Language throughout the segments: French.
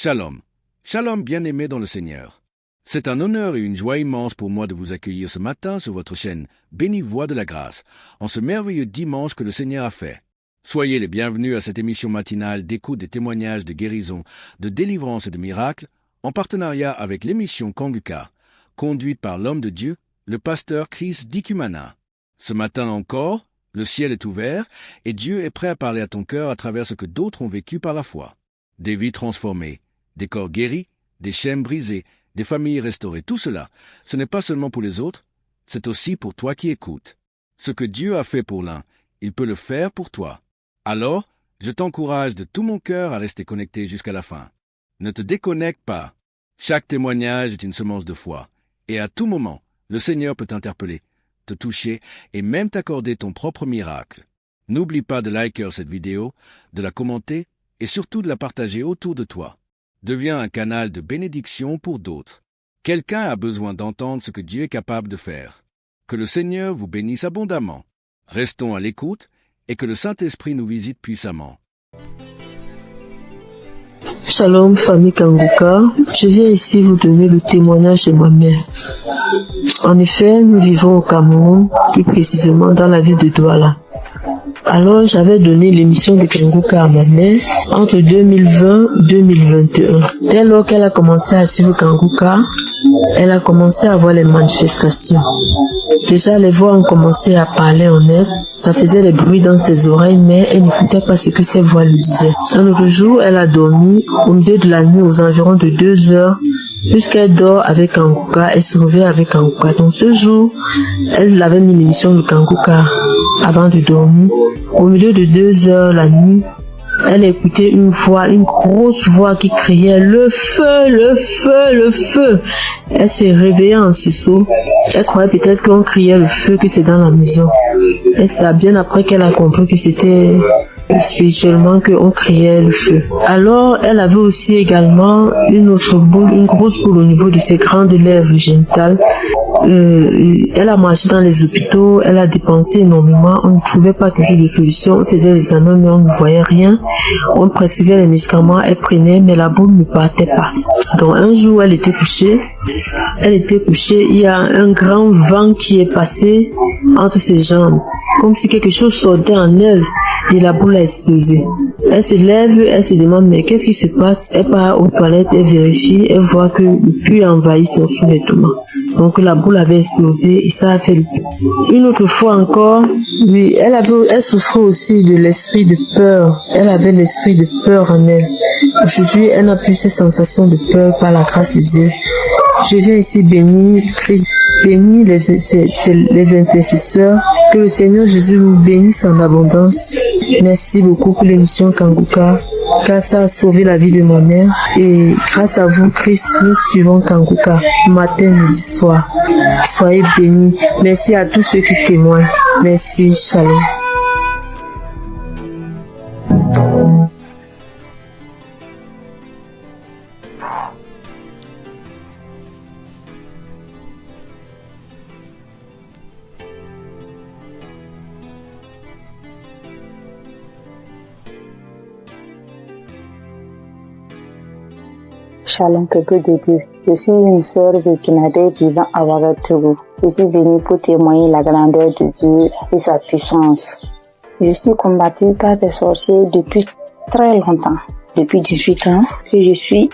Shalom. Shalom bien-aimés dans le Seigneur. C'est un honneur et une joie immense pour moi de vous accueillir ce matin sur votre chaîne Bénie Voix de la Grâce, en ce merveilleux dimanche que le Seigneur a fait. Soyez les bienvenus à cette émission matinale d'écoute des témoignages de guérison, de délivrance et de miracles, en partenariat avec l'émission Kanguka, conduite par l'homme de Dieu, le pasteur Chris Dikumana. Ce matin encore, le ciel est ouvert et Dieu est prêt à parler à ton cœur à travers ce que d'autres ont vécu par la foi. Des vies transformées, des corps guéris, des chaînes brisées, des familles restaurées, tout cela, ce n'est pas seulement pour les autres, c'est aussi pour toi qui écoutes. Ce que Dieu a fait pour l'un, il peut le faire pour toi. Alors, je t'encourage de tout mon cœur à rester connecté jusqu'à la fin. Ne te déconnecte pas. Chaque témoignage est une semence de foi. Et à tout moment, le Seigneur peut t'interpeller, te toucher et même t'accorder ton propre miracle. N'oublie pas de liker cette vidéo, de la commenter et surtout de la partager autour de toi. Deviens un canal de bénédiction pour d'autres. Quelqu'un a besoin d'entendre ce que Dieu est capable de faire. Que le Seigneur vous bénisse abondamment. Restons à l'écoute et que le Saint-Esprit nous visite puissamment. Shalom, famille Kanguka. Je viens ici vous donner le témoignage de ma mère. En effet, nous vivons au Cameroun, plus précisément dans la ville de Douala. Alors, j'avais donné l'émission de Kanguka à ma mère entre 2020 et 2021. Dès lors qu'elle a commencé à suivre Kanguka, elle a commencé à voir les manifestations. Déjà, les voix ont commencé à parler en elle. Ça faisait des bruits dans ses oreilles, mais elle n'écoutait pas ce que ses voix lui disaient. Un autre jour, elle a dormi au milieu de la nuit aux environs de 2 heures. Puisqu'elle dort avec Kanguka, elle se réveille avec Kanguka. Donc ce jour, elle avait mis l'émission de Kanguka avant de dormir. Au milieu de 2 heures la nuit, elle écoutait une voix, une grosse voix qui criait « Le feu, le feu, le feu !» Elle s'est réveillée en sursaut. Elle croyait peut-être qu'on criait le feu, que c'est dans la maison. Et c'est bien après qu'elle a compris que c'était spirituellement qu'on criait le feu. Alors, elle avait aussi également une autre boule, une grosse boule au niveau de ses grandes lèvres génitales. Elle a marché dans les hôpitaux, elle a dépensé énormément, on ne trouvait pas toujours de solution, on faisait les examens mais on ne voyait rien, on prescrivait les médicaments, elle prenait mais la boule ne partait pas. Donc un jour elle était couchée, il y a un grand vent qui est passé entre ses jambes, comme si quelque chose sortait en elle et la boule a explosé. Elle se lève, elle se demande mais qu'est-ce qui se passe, elle part aux toilettes, elle vérifie, elle voit que le puits a envahi son sous-vêtement. Donc la boule avait explosé et ça a fait le puits. Une autre fois encore, oui, elle souffrait aussi de l'esprit de peur. Elle avait l'esprit de peur en elle. Aujourd'hui, elle n'a plus ces sensations de peur par la grâce de Dieu. Je viens ici bénir Christ, bénir les intercesseurs. Que le Seigneur Jésus vous bénisse en abondance. Merci beaucoup pour l'émission Kanguka, car ça a sauvé la vie de ma mère. Et grâce à vous, Christ, nous suivons Kanguka, matin, midi, soir. Soyez bénis. Merci à tous ceux qui témoignent. Merci, shalom. Shalom, peuple de Dieu. Je suis une sœur burkinabé vivant à Ouagadougou. Je suis venue pour témoigner la grandeur de Dieu et sa puissance. Je suis combattue par des sorciers depuis très longtemps. Depuis 18 ans que je suis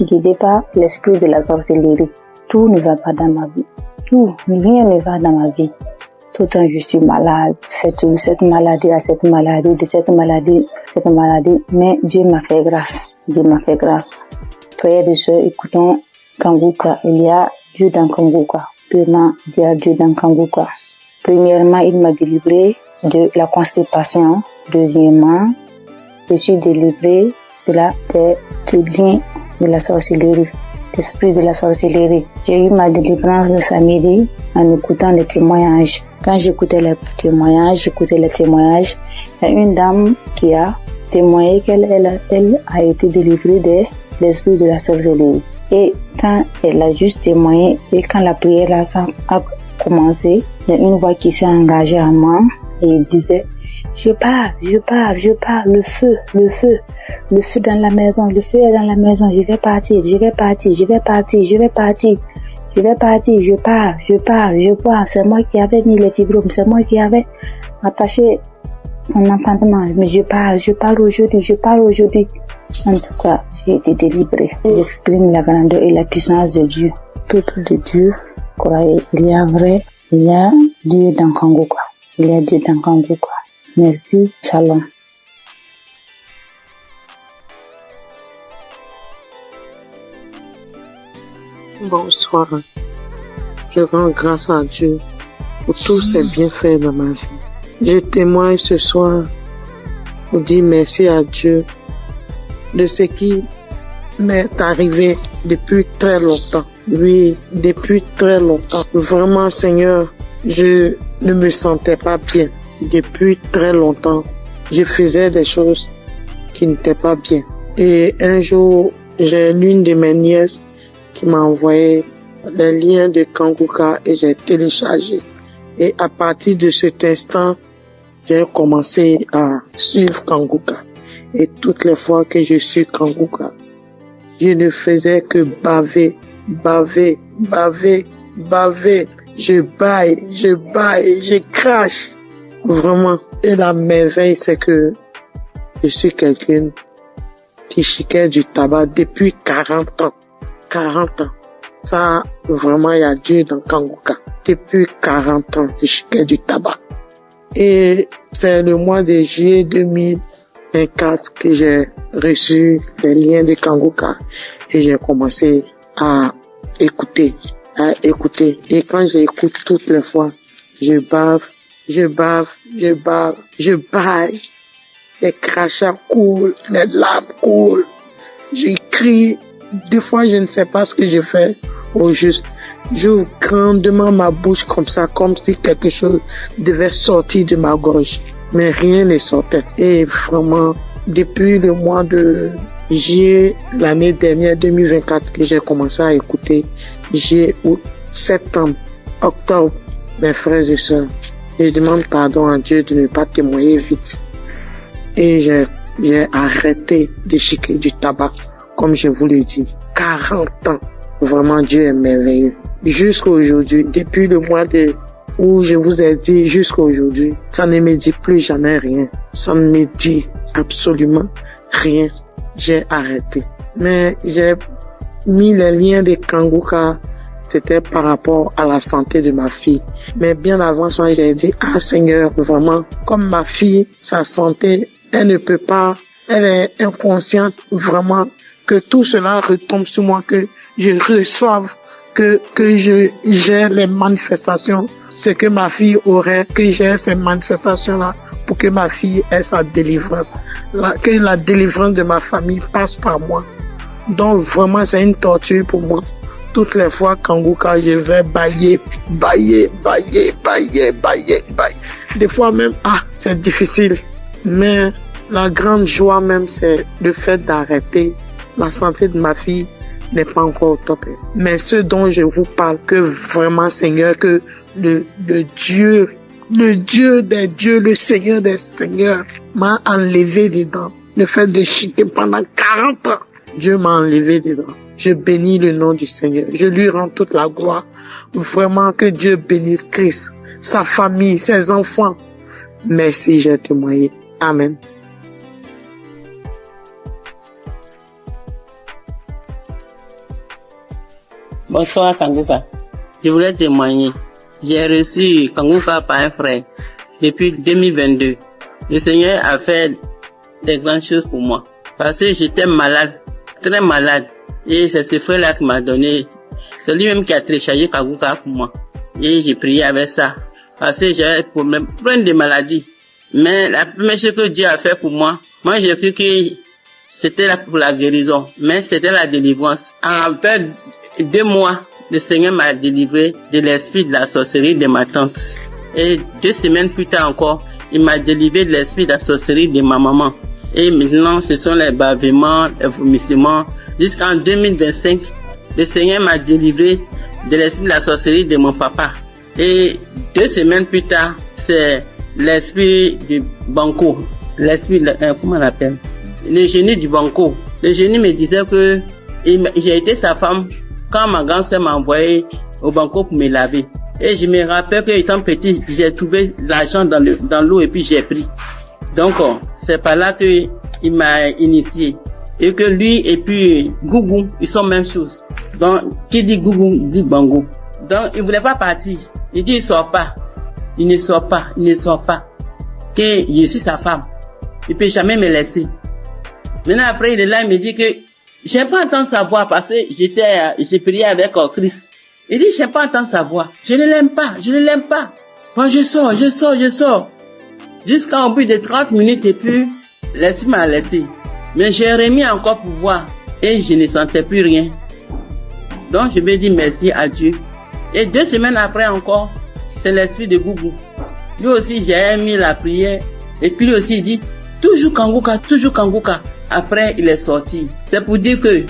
guidée par l'esprit de la sorcellerie. Tout ne va pas dans ma vie. Rien ne va dans ma vie. Tout le temps je suis malade. Cette maladie, mais Dieu m'a fait grâce. Frères et sœurs, écoutons Kanguka. Il y a Dieu dans Kanguka. Premièrement, il y a Dieu dans Kanguka. Premièrement, il m'a délivré de la constipation. Deuxièmement, je suis délivré du lien de la sorcellerie, l'esprit de la sorcellerie. J'ai eu ma délivrance le samedi en écoutant les témoignages. Quand j'écoutais les témoignages, il y a une dame qui a témoigné qu'elle a été délivrée de l'esprit de la sorcellerie. Et quand elle a juste témoigné et quand la prière a commencé, il y a une voix qui s'est engagée en moi et disait Je parle, le feu dans la maison, le feu est dans la maison, je vais partir, je parle, je vois, c'est moi qui avais mis les fibromes, c'est moi qui avais attaché son entendement, mais je parle aujourd'hui. En tout cas, j'ai été délivrée. J'exprime la grandeur et la puissance de Dieu. Peuple de Dieu, croyez, il y a Dieu dans Kangoka. Merci, shalom. Bonsoir. Je rends grâce à Dieu pour tous ses bienfaits dans ma vie. Je témoigne ce soir pour dire merci à Dieu de ce qui m'est arrivé depuis très longtemps. Oui, depuis très longtemps. Vraiment, Seigneur, je ne me sentais pas bien. Depuis très longtemps, je faisais des choses qui n'étaient pas bien. Et un jour, j'ai l'une de mes nièces qui m'a envoyé les liens de Kangoka et j'ai téléchargé. Et à partir de cet instant, j'ai commencé à suivre Kangoka. Et toutes les fois que je suis Kangoka, je ne faisais que baver. Je baille, je crache. Vraiment. Et la merveille, c'est que je suis quelqu'un qui chiquait du tabac depuis 40 ans. 40 ans. Ça, vraiment, il y a Dieu dans Kangoka. Depuis 40 ans, je chiquais du tabac. Et c'est le mois de juillet 2024 que j'ai reçu les liens de Kangoka et j'ai commencé à écouter. Et quand j'écoute toutes les fois, je bave, je baille. Les crachats coulent, les larmes coulent. Je crie. Des fois, je ne sais pas ce que je fais au juste. J'ouvre grandement ma bouche comme ça, comme si quelque chose devait sortir de ma gorge. Mais rien ne sortait. Et vraiment, depuis le mois de juillet, l'année dernière, 2024, que j'ai commencé à écouter, juillet, août, septembre, octobre, mes frères et sœurs, je demande pardon à Dieu de ne pas témoigner vite. Et j'ai arrêté de chiquer du tabac, comme je vous l'ai dit. 40 ans. Vraiment, Dieu est merveilleux. Jusqu'à aujourd'hui, depuis le mois où je vous ai dit jusqu'à aujourd'hui, ça ne me dit plus jamais rien. Ça ne me dit absolument rien. J'ai arrêté. Mais j'ai mis les liens de Kangoka, c'était par rapport à la santé de ma fille. Mais bien avant ça, j'ai dit, Seigneur, vraiment, comme ma fille, sa santé, elle ne peut pas, elle est inconsciente, vraiment, que tout cela retombe sur moi, que je reçoive, que j'ai les manifestations, ce que ma fille aurait, que j'ai ces manifestations-là pour que ma fille ait sa délivrance, que la délivrance de ma famille passe par moi. Donc vraiment, c'est une torture pour moi. Toutes les fois, Kangoka, je vais bailler. Des fois même, c'est difficile. Mais la grande joie même, c'est le fait d'arrêter. La santé de ma fille n'est pas encore au top. Mais ce dont je vous parle, que vraiment, Seigneur, que le Dieu des dieux, le Seigneur des seigneurs m'a enlevé dedans. Le fait de chiquer pendant 40 ans, Dieu m'a enlevé dedans. Je bénis le nom du Seigneur. Je lui rends toute la gloire. Vraiment que Dieu bénisse Christ, sa famille, ses enfants. Merci, j'ai témoigné. Amen. Bonsoir Kangoka. Je voulais témoigner. J'ai reçu Kangoka par un frère depuis 2022. Le Seigneur a fait des grandes choses pour moi. Parce que j'étais malade, très malade. Et c'est ce frère-là qui m'a donné. C'est lui-même qui a téléchargé Kangoka pour moi. Et j'ai prié avec ça. Parce que j'avais plein de maladies. Mais la première chose que Dieu a fait pour moi j'ai cru que c'était là pour la guérison. Mais c'était la délivrance. En fait, 2 mois, le Seigneur m'a délivré de l'esprit de la sorcellerie de ma tante. Et 2 semaines plus tard encore, il m'a délivré de l'esprit de la sorcellerie de ma maman. Et maintenant, ce sont les bavements, les vomissements. Jusqu'en 2025, le Seigneur m'a délivré de l'esprit de la sorcellerie de mon papa. Et 2 semaines plus tard, c'est l'esprit du banco, l'esprit, comment on l'appelle? Le génie du banco. Le génie me disait que j'ai été sa femme quand ma grand-sœur m'a envoyé au banco pour me laver. Et je me rappelle que étant petit, j'ai trouvé l'argent dans l'eau et puis j'ai pris. Donc, c'est par là que il m'a initié. Et que lui et puis Gougou, ils sont même chose. Donc, qui dit Gougou, dit Bango. Donc, il voulait pas partir. Il dit, il sort pas. Il ne sort pas. Il ne sort pas. Que je suis sa femme. Il peut jamais me laisser. Maintenant, après, il est là, il me dit que j'aime pas entendre sa voix parce que j'ai prié avec Christ. Il dit, j'aime pas entendre sa voix. Je ne l'aime pas. Je ne l'aime pas. Bon, je sors. Jusqu'à au bout de 30 minutes et puis, l'esprit m'a laissé. Mais j'ai remis encore pour voir et je ne sentais plus rien. Donc, je vais dire merci à Dieu. Et 2 semaines après encore, c'est l'esprit de Gougou. Lui aussi, j'ai mis la prière. Et puis lui aussi, il dit, toujours Kanguka, toujours Kanguka. Après, il est sorti. C'est pour dire que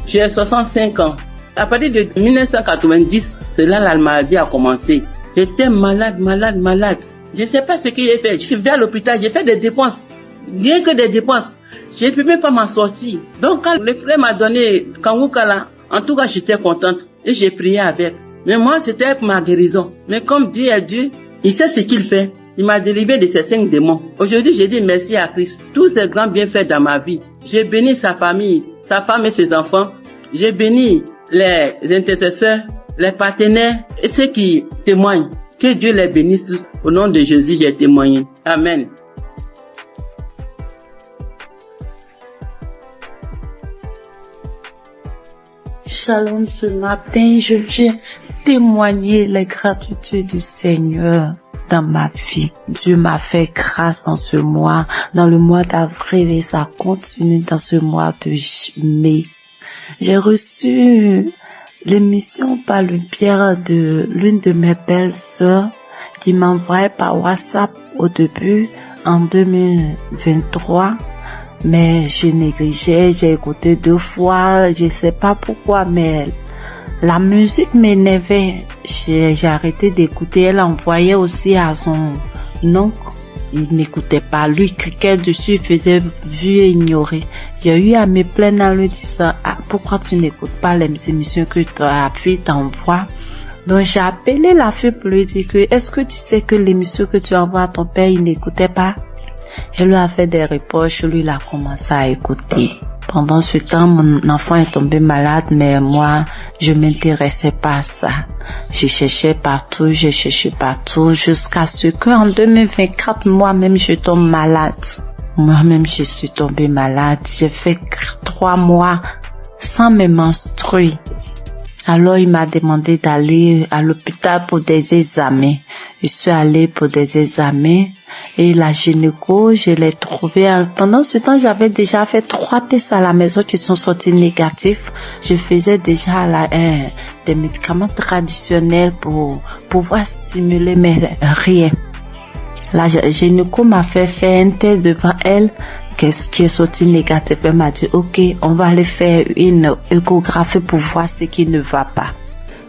j'ai 65 ans. À partir de 1990, c'est là la maladie a commencé. J'étais malade. Je ne sais pas ce que j'ai fait. Je suis vers l'hôpital, j'ai fait des dépenses. Rien que des dépenses. Je ne peux même pas m'en sortir. Donc, quand le frère m'a donné Kanguka là, en tout cas, j'étais contente. Et j'ai prié avec. Mais moi, c'était pour ma guérison. Mais comme Dieu est Dieu, il sait ce qu'il fait. Il m'a délivré de ces 5 démons. Aujourd'hui, j'ai dit merci à Christ. Tous ces grands bienfaits dans ma vie. J'ai béni sa famille, sa femme et ses enfants. J'ai béni les intercesseurs, les partenaires et ceux qui témoignent. Que Dieu les bénisse tous. Au nom de Jésus, j'ai témoigné. Amen. Shalom, ce matin, je viens témoigner les gratitudes du Seigneur dans ma vie. Dieu m'a fait grâce en ce mois, dans le mois d'avril et ça continue dans ce mois de mai. J'ai reçu l'émission par le biais de l'une de mes belles sœurs qui m'envoyait par WhatsApp au début en 2023. Mais je négligeais, j'ai écouté 2 fois, je sais pas pourquoi, mais la musique m'énervait. J'ai arrêté d'écouter. Elle envoyait aussi à son oncle. Il n'écoutait pas. Lui, cliquait dessus, il faisait vu et ignorer. J'ai eu à me plaindre en lui disant, pourquoi tu n'écoutes pas les émissions que ta fille t'envoie? Donc, j'ai appelé la fille pour lui dire que, est-ce que tu sais que l'émission que tu envoies à ton père, il n'écoutait pas? Elle lui a fait des reproches, lui, il a commencé à écouter. Pendant ce temps, mon enfant est tombé malade, mais moi, je m'intéressais pas à ça. J'ai cherché partout, jusqu'à ce qu'en 2024, moi-même, je tombe malade. Moi-même, je suis tombée malade. J'ai fait 3 mois sans me menstruer. Alors, il m'a demandé d'aller à l'hôpital pour des examens. Je suis allée pour des examens et la gynéco, je l'ai trouvée. Pendant ce temps, j'avais déjà fait 3 tests à la maison qui sont sortis négatifs. Je faisais déjà des médicaments traditionnels pour pouvoir stimuler, mais rien. La gynéco m'a fait faire un test devant elle qui est sorti négatif. Elle m'a dit, ok, on va aller faire une échographie pour voir ce qui ne va pas.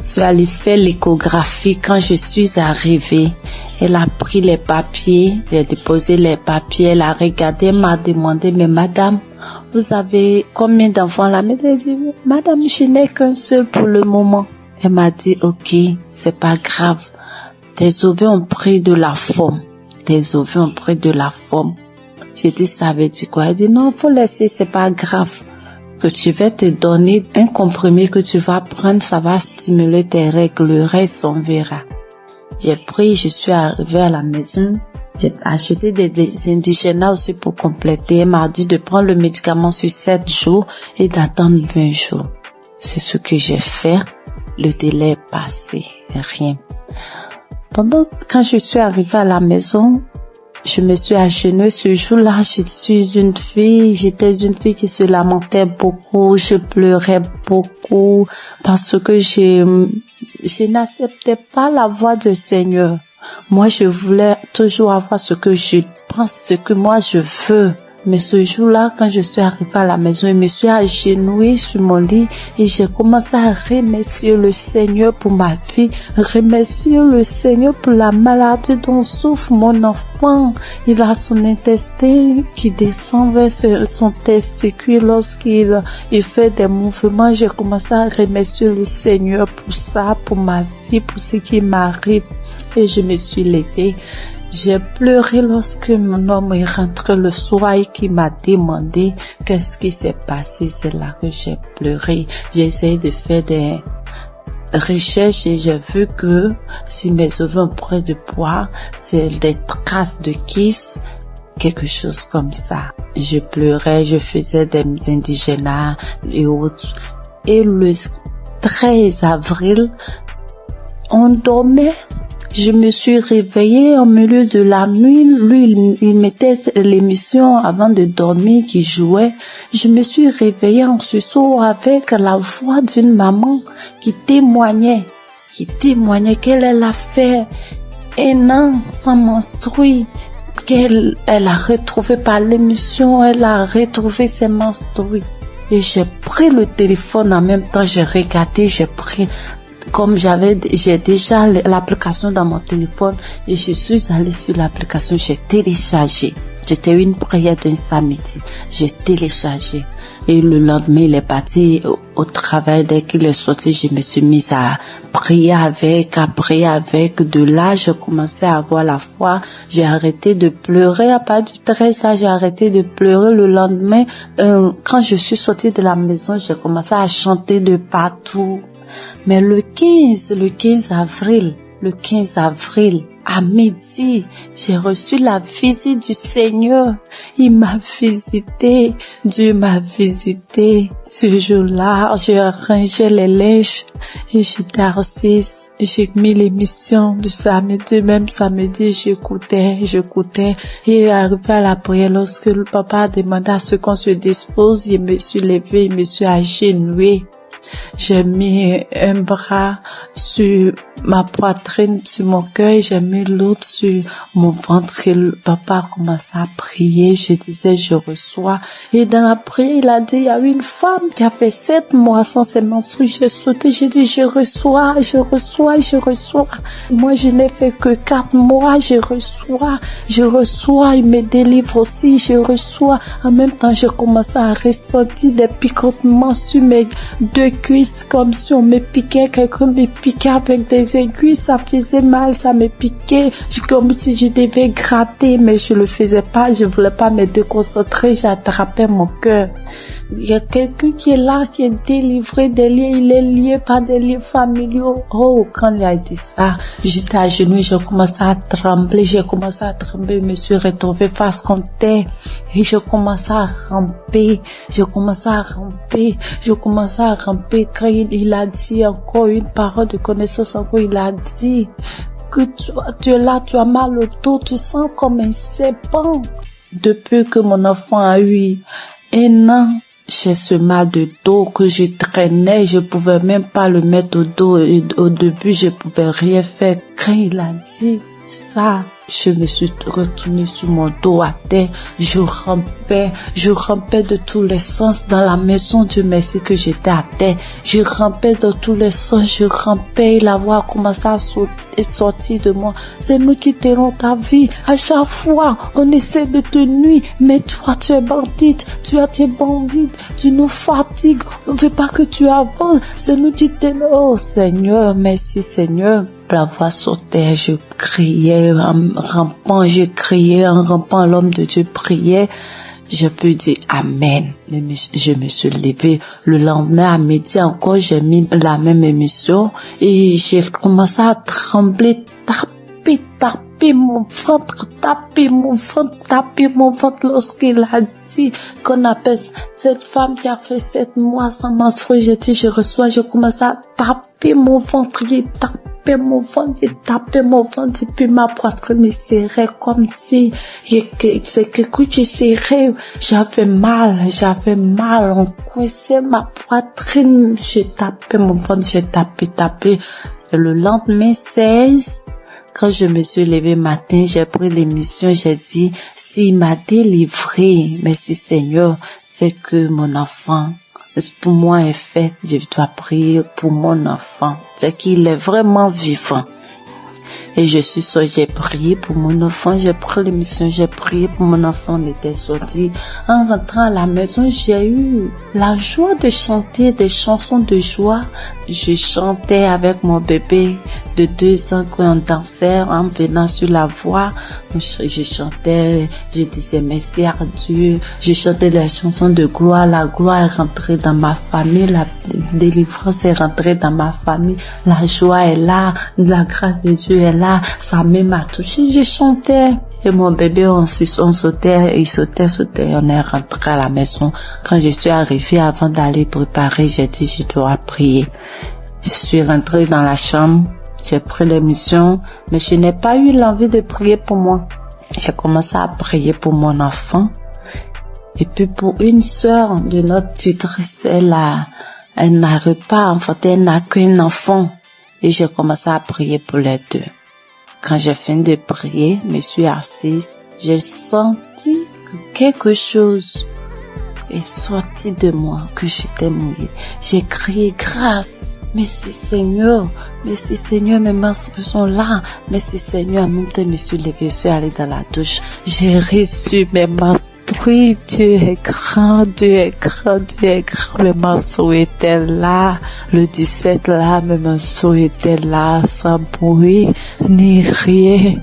Je suis allée faire l'échographie. Quand je suis arrivée, elle a pris les papiers, elle a déposé les papiers, elle a regardé, elle m'a demandé, mais madame, vous avez combien d'enfants là? Elle a dit, madame, je n'ai qu'un seul pour le moment. Elle m'a dit, ok, c'est pas grave. Tes ovaires ont pris de la forme. J'ai dit, ça veut dire quoi? Elle dit, non, faut laisser, c'est pas grave. Que tu vas te donner un comprimé que tu vas prendre, ça va stimuler tes règles, le reste on verra. J'ai pris, je suis arrivée à la maison, j'ai acheté des indigènes aussi pour compléter. Elle m'a dit de prendre le médicament sur 7 jours et d'attendre 20 jours. C'est ce que j'ai fait. Le délai est passé, rien. Quand je suis arrivée à la maison, je me suis agenouillée ce jour-là. J'étais une fille qui se lamentait beaucoup. Je pleurais beaucoup parce que je n'acceptais pas la voix du Seigneur. Moi, je voulais toujours avoir ce que je pense, ce que moi je veux. Mais ce jour-là, quand je suis arrivée à la maison, je me suis agenouillée sur mon lit et j'ai commencé à remercier le Seigneur pour ma vie, remercier le Seigneur pour la maladie dont souffre mon enfant. Il a son intestin qui descend vers son testicule lorsqu'il fait des mouvements. J'ai commencé à remercier le Seigneur pour ça, pour ma vie, pour ce qui m'arrive. Et je me suis levée. J'ai pleuré lorsque mon homme est rentré le soir et qui m'a demandé qu'est-ce qui s'est passé. C'est là que j'ai pleuré. J'ai essayé de faire des recherches et j'ai vu que si mes œufs ont pris de poids, c'est des traces de kiss, quelque chose comme ça. Je pleurais, je faisais des indigénats et autres. Et le 13 avril, on dormait. Je me suis réveillée au milieu de la nuit. Lui, il mettait l'émission avant de dormir qui jouait. Je me suis réveillée en sursaut avec la voix d'une maman qui témoignait qu'elle a fait un an sans menstruer, qu'elle a retrouvé par l'émission, elle a retrouvé ses menstrues. Et j'ai pris le téléphone en même temps, j'ai regardé, comme j'ai déjà l'application dans mon téléphone et je suis allée sur l'application, j'ai téléchargé. C'était une prière d'un samedi. J'ai téléchargé. Et le lendemain, il est parti au travail. Dès qu'il est sorti, je me suis mise à prier avec. De là, j'ai commencé à avoir la foi. J'ai arrêté de pleurer. À partir du 13 là, j'ai arrêté de pleurer. Le lendemain, quand je suis sortie de la maison, j'ai commencé à chanter de partout. Mais le 15 avril, à midi, j'ai reçu la visite du Seigneur. Il m'a visité. Dieu m'a visité. Ce jour-là, j'ai rangé les linges et j'étais assise. J'ai mis l'émission du samedi. Même samedi, j'écoutais. Et arrivé à la prière, lorsque le papa a demandé à ce qu'on se dispose, je me suis levée, je me suis agenouillée. J'ai mis un bras sur ma poitrine, sur mon cœur, j'ai mis l'autre sur mon ventre et le papa a commencé à prier. Je disais, je reçois. Et dans la prière, il a dit, il y a une femme qui a fait 7 mois sans ses menstrues. J'ai sauté, j'ai dit, je reçois. Moi, je n'ai fait que 4 mois, je reçois. Il me délivre aussi, je reçois. En même temps, j'ai commencé à ressentir des picotements sur mes 2 cuisses, comme si on me piquait, quelqu'un me piquait avec des aiguilles, ça faisait mal, ça me piquait, comme si je devais gratter, mais je le faisais pas, je voulais pas me déconcentrer, j'attrapais mon cœur. Il y a quelqu'un qui est là, qui est délivré des liens, il est lié par des liens familiaux. Oh, quand il a dit ça, j'étais à genoux, j'ai commencé à trembler, je me suis retrouvée face contre terre et je commençais à ramper, quand il a dit encore une parole de connaissance, il a dit que tu es là, tu as mal au dos, tu sens comme un serpent. Depuis que mon enfant a eu 1 an, j'ai ce mal de dos que je traînais, je pouvais même pas le mettre au dos et au début je pouvais rien faire. Quand il a dit ça, je me suis retournée sur mon dos à terre, je rampais de tous les sens dans la maison. Dieu merci que j'étais à terre, je rampais dans tous les sens, et la voix a commencé à sortir de moi. C'est nous qui t'aidons ta vie. À chaque fois, on essaie de te nuire, mais toi, tu es bandite, tu nous fatigues, on ne veut pas que tu avances, c'est nous qui t'aidons. Oh Seigneur, merci Seigneur. La voix sautait, je criais en rampant, l'homme de Dieu priait. Je peux dire Amen. Je me suis levée. Le lendemain à midi encore, j'ai mis la même émission et j'ai commencé à trembler, taper mon ventre lorsqu'il a dit qu'on appelle cette femme qui a fait 7 mois sans menstruer. J'ai dit je reçois, je commence à taper mon ventre, j'ai tapé mon ventre et puis ma poitrine me serrait comme si c'est quelque chose qui serrait. J'avais mal, on coinçait ma poitrine, j'ai tapé mon ventre, j'ai tapé. Et le lendemain 16, Quand je me suis levée matin, j'ai pris l'émission, j'ai dit, s'il m'a délivré, merci Seigneur, c'est que mon enfant, pour moi est fait, je dois prier pour mon enfant. C'est qu'il est vraiment vivant. Et je suis sortie, j'ai prié pour mon enfant, j'ai pris l'émission, j'ai prié pour mon enfant, on était sorti. En rentrant à la maison, j'ai eu la joie de chanter des chansons de joie. Je chantais avec mon bébé de 2 ans quand on dansait en venant sur la voie. Je chantais, je disais merci à Dieu. Je chantais des chansons de gloire. La gloire est rentrée dans ma famille. La délivrance est rentrée dans ma famille. La joie est là. La grâce de Dieu est là. Sa main m'a touché. Je chantais. Et mon bébé, on sautait, il sautait. On est rentré à la maison. Quand je suis arrivée, avant d'aller préparer, j'ai dit, je dois prier. Je suis rentrée dans la chambre. J'ai pris l'émission, mais je n'ai pas eu l'envie de prier pour moi. J'ai commencé à prier pour mon enfant. Et puis pour une sœur de notre tutrice, elle n'arrive pas à enfanter, elle n'a qu'un enfant. Et j'ai commencé à prier pour les deux. Quand j'ai fini de prier, je me suis assise, j'ai senti que quelque chose est sorti de moi, que j'étais mouillée. J'ai crié grâce. Merci Seigneur, mes menstrues sont là. Merci Seigneur, en même temps, je me suis levée, je suis allée dans la douche. J'ai reçu mes menstrues. Dieu est grand, Dieu est grand, Dieu est grand. Mes menstrues étaient là. Le 17 là, mes menstrues étaient là, sans bruit, ni rien.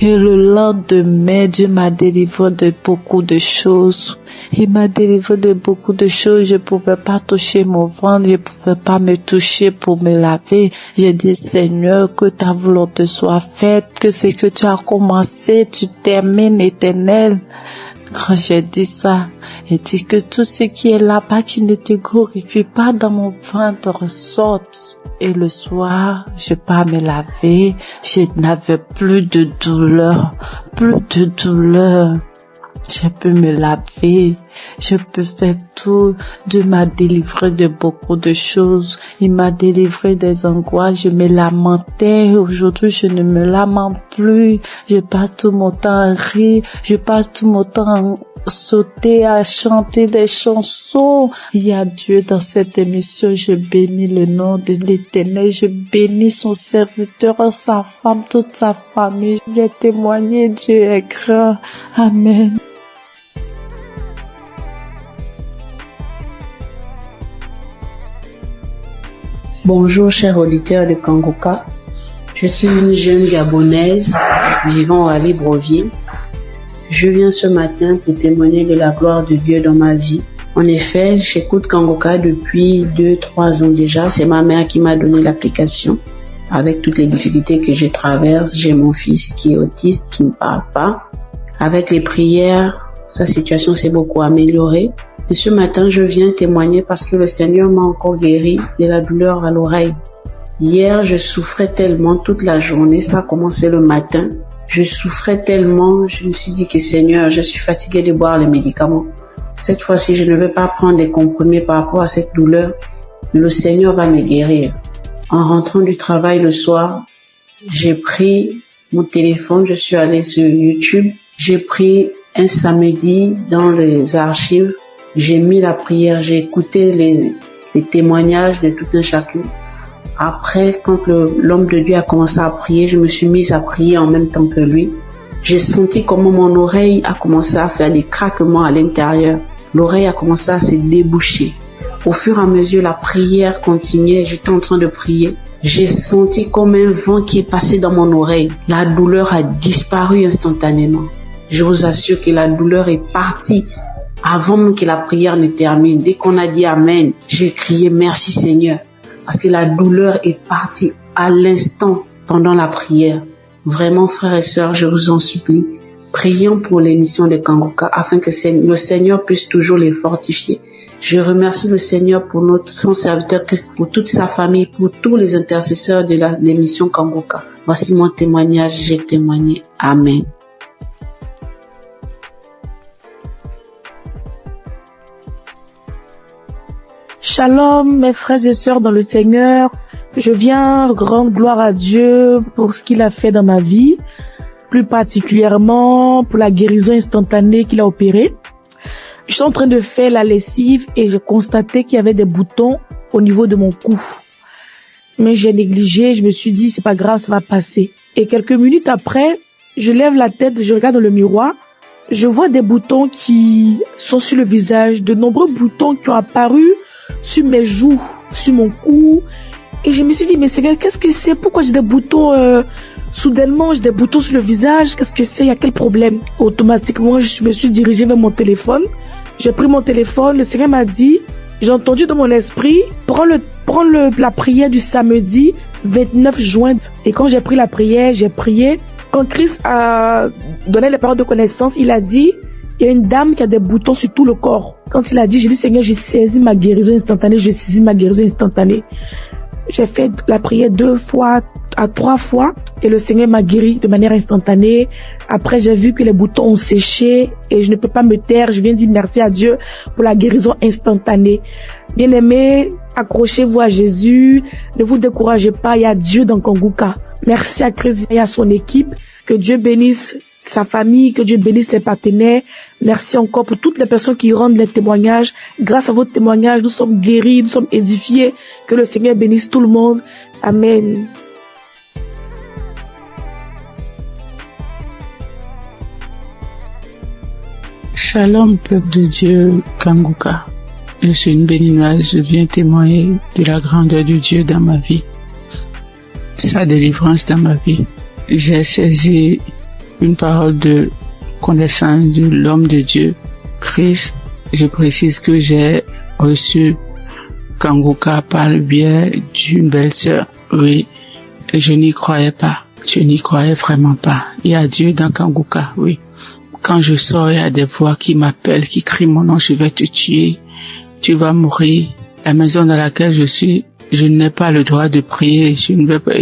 Et le lendemain, Dieu m'a délivré de beaucoup de choses. Il m'a délivré de beaucoup de choses. Je pouvais pas toucher mon ventre. Je pouvais pas me toucher pour me laver. J'ai dit, Seigneur, que ta volonté soit faite. Que ce que tu as commencé, tu termines, Éternel. Quand j'ai dit ça, il dit que tout ce qui est là-bas qui ne te glorifie pas dans mon ventre sorte. Et le soir, je pars me laver, je n'avais plus de douleur, Je peux me laver, je peux faire tout. Dieu m'a délivré de beaucoup de choses. Il m'a délivré des angoisses. Je me lamentais. Aujourd'hui, je ne me lamente plus. Je passe tout mon temps à rire. Je passe tout mon temps à sauter, à chanter des chansons. Il y a Dieu dans cette émission. Je bénis le nom de l'Éternel. Je bénis son serviteur, sa femme, toute sa famille. J'ai témoigné. Dieu est grand. Amen. Bonjour chers auditeurs de Kangoka, je suis une jeune Gabonaise vivant à Libreville. Je viens ce matin pour témoigner de la gloire de Dieu dans ma vie. En effet, j'écoute Kangoka depuis 2-3 ans déjà. C'est ma mère qui m'a donné l'application. Avec toutes les difficultés que je traverse, j'ai mon fils qui est autiste, qui ne parle pas. Avec les prières, sa situation s'est beaucoup améliorée. Et ce matin, je viens témoigner parce que le Seigneur m'a encore guéri de la douleur à l'oreille. Hier, je souffrais tellement toute la journée, ça a commencé le matin. Je souffrais tellement, je me suis dit que Seigneur, je suis fatiguée de boire les médicaments. Cette fois-ci, je ne vais pas prendre des comprimés par rapport à cette douleur. Le Seigneur va me guérir. En rentrant du travail le soir, j'ai pris mon téléphone, je suis allée sur YouTube. J'ai pris un samedi dans les archives. J'ai mis la prière, j'ai écouté les témoignages de tout un chacun. Après, quand l'homme de Dieu a commencé à prier, je me suis mise à prier en même temps que lui. J'ai senti comment mon oreille a commencé à faire des craquements à l'intérieur. L'oreille a commencé à se déboucher. Au fur et à mesure, la prière continuait. J'étais en train de prier. J'ai senti comme un vent qui est passé dans mon oreille. La douleur a disparu instantanément. Je vous assure que la douleur est partie avant même que la prière ne termine. Dès qu'on a dit Amen, j'ai crié merci Seigneur. Parce que la douleur est partie à l'instant pendant la prière. Vraiment, frères et sœurs, je vous en supplie, prions pour l'émission de Kangoka afin que le Seigneur puisse toujours les fortifier. Je remercie le Seigneur pour son serviteur, pour toute sa famille, pour tous les intercesseurs de l'émission Kangoka. Voici mon témoignage, j'ai témoigné. Amen. Shalom, mes frères et sœurs dans le Seigneur. Je viens rendre gloire à Dieu pour ce qu'il a fait dans ma vie, plus particulièrement pour la guérison instantanée qu'il a opérée. Je suis en train de faire la lessive et j'ai constaté qu'il y avait des boutons au niveau de mon cou. Mais j'ai négligé, je me suis dit c'est pas grave, ça va passer. Et quelques minutes après, je lève la tête, je regarde dans le miroir, je vois des boutons qui sont sur le visage, de nombreux boutons qui ont apparu sur mes joues, sur mon cou. Et je me suis dit mais Seigneur, qu'est-ce que c'est? Pourquoi j'ai des boutons soudainement, j'ai des boutons sur le visage? Qu'est-ce que c'est? Il y a quel problème? Automatiquement, je me suis dirigée vers mon téléphone. J'ai pris mon téléphone, le Seigneur m'a dit, j'ai entendu dans mon esprit, prends la prière du samedi 29 juin. Et quand j'ai pris la prière, j'ai prié. Quand Christ a donné les paroles de connaissance, il a dit, il y a une dame qui a des boutons sur tout le corps. Quand il a dit, j'ai dit, Seigneur, j'ai saisi ma guérison instantanée, j'ai saisi ma guérison instantanée. J'ai fait la prière 2 fois à 3 fois et le Seigneur m'a guéri de manière instantanée. Après, j'ai vu que les boutons ont séché et je ne peux pas me taire. Je viens dire merci à Dieu pour la guérison instantanée. Bien-aimés, accrochez-vous à Jésus. Ne vous découragez pas. Il y a Dieu dans Kanguka. Merci à Christ et à son équipe. Que Dieu bénisse sa famille, que Dieu bénisse les partenaires. Merci encore pour toutes les personnes qui rendent les témoignages. Grâce à votre témoignage, nous sommes guéris, nous sommes édifiés. Que le Seigneur bénisse tout le monde. Amen. Shalom, peuple de Dieu, Kanguka. Je suis une béninoise, je viens témoigner de la grandeur de Dieu dans ma vie, sa délivrance dans ma vie. J'ai saisi une parole de connaissance de l'homme de Dieu, Christ. Je précise que j'ai reçu Kanguka par le biais d'une belle-sœur. Oui, je n'y croyais pas. Je n'y croyais vraiment pas. Il y a Dieu dans Kanguka, oui. Quand je sors, il y a des voix qui m'appellent, qui crient mon nom, je vais te tuer, tu vas mourir. La maison dans laquelle je suis, je n'ai pas le droit de prier, je ne vais pas.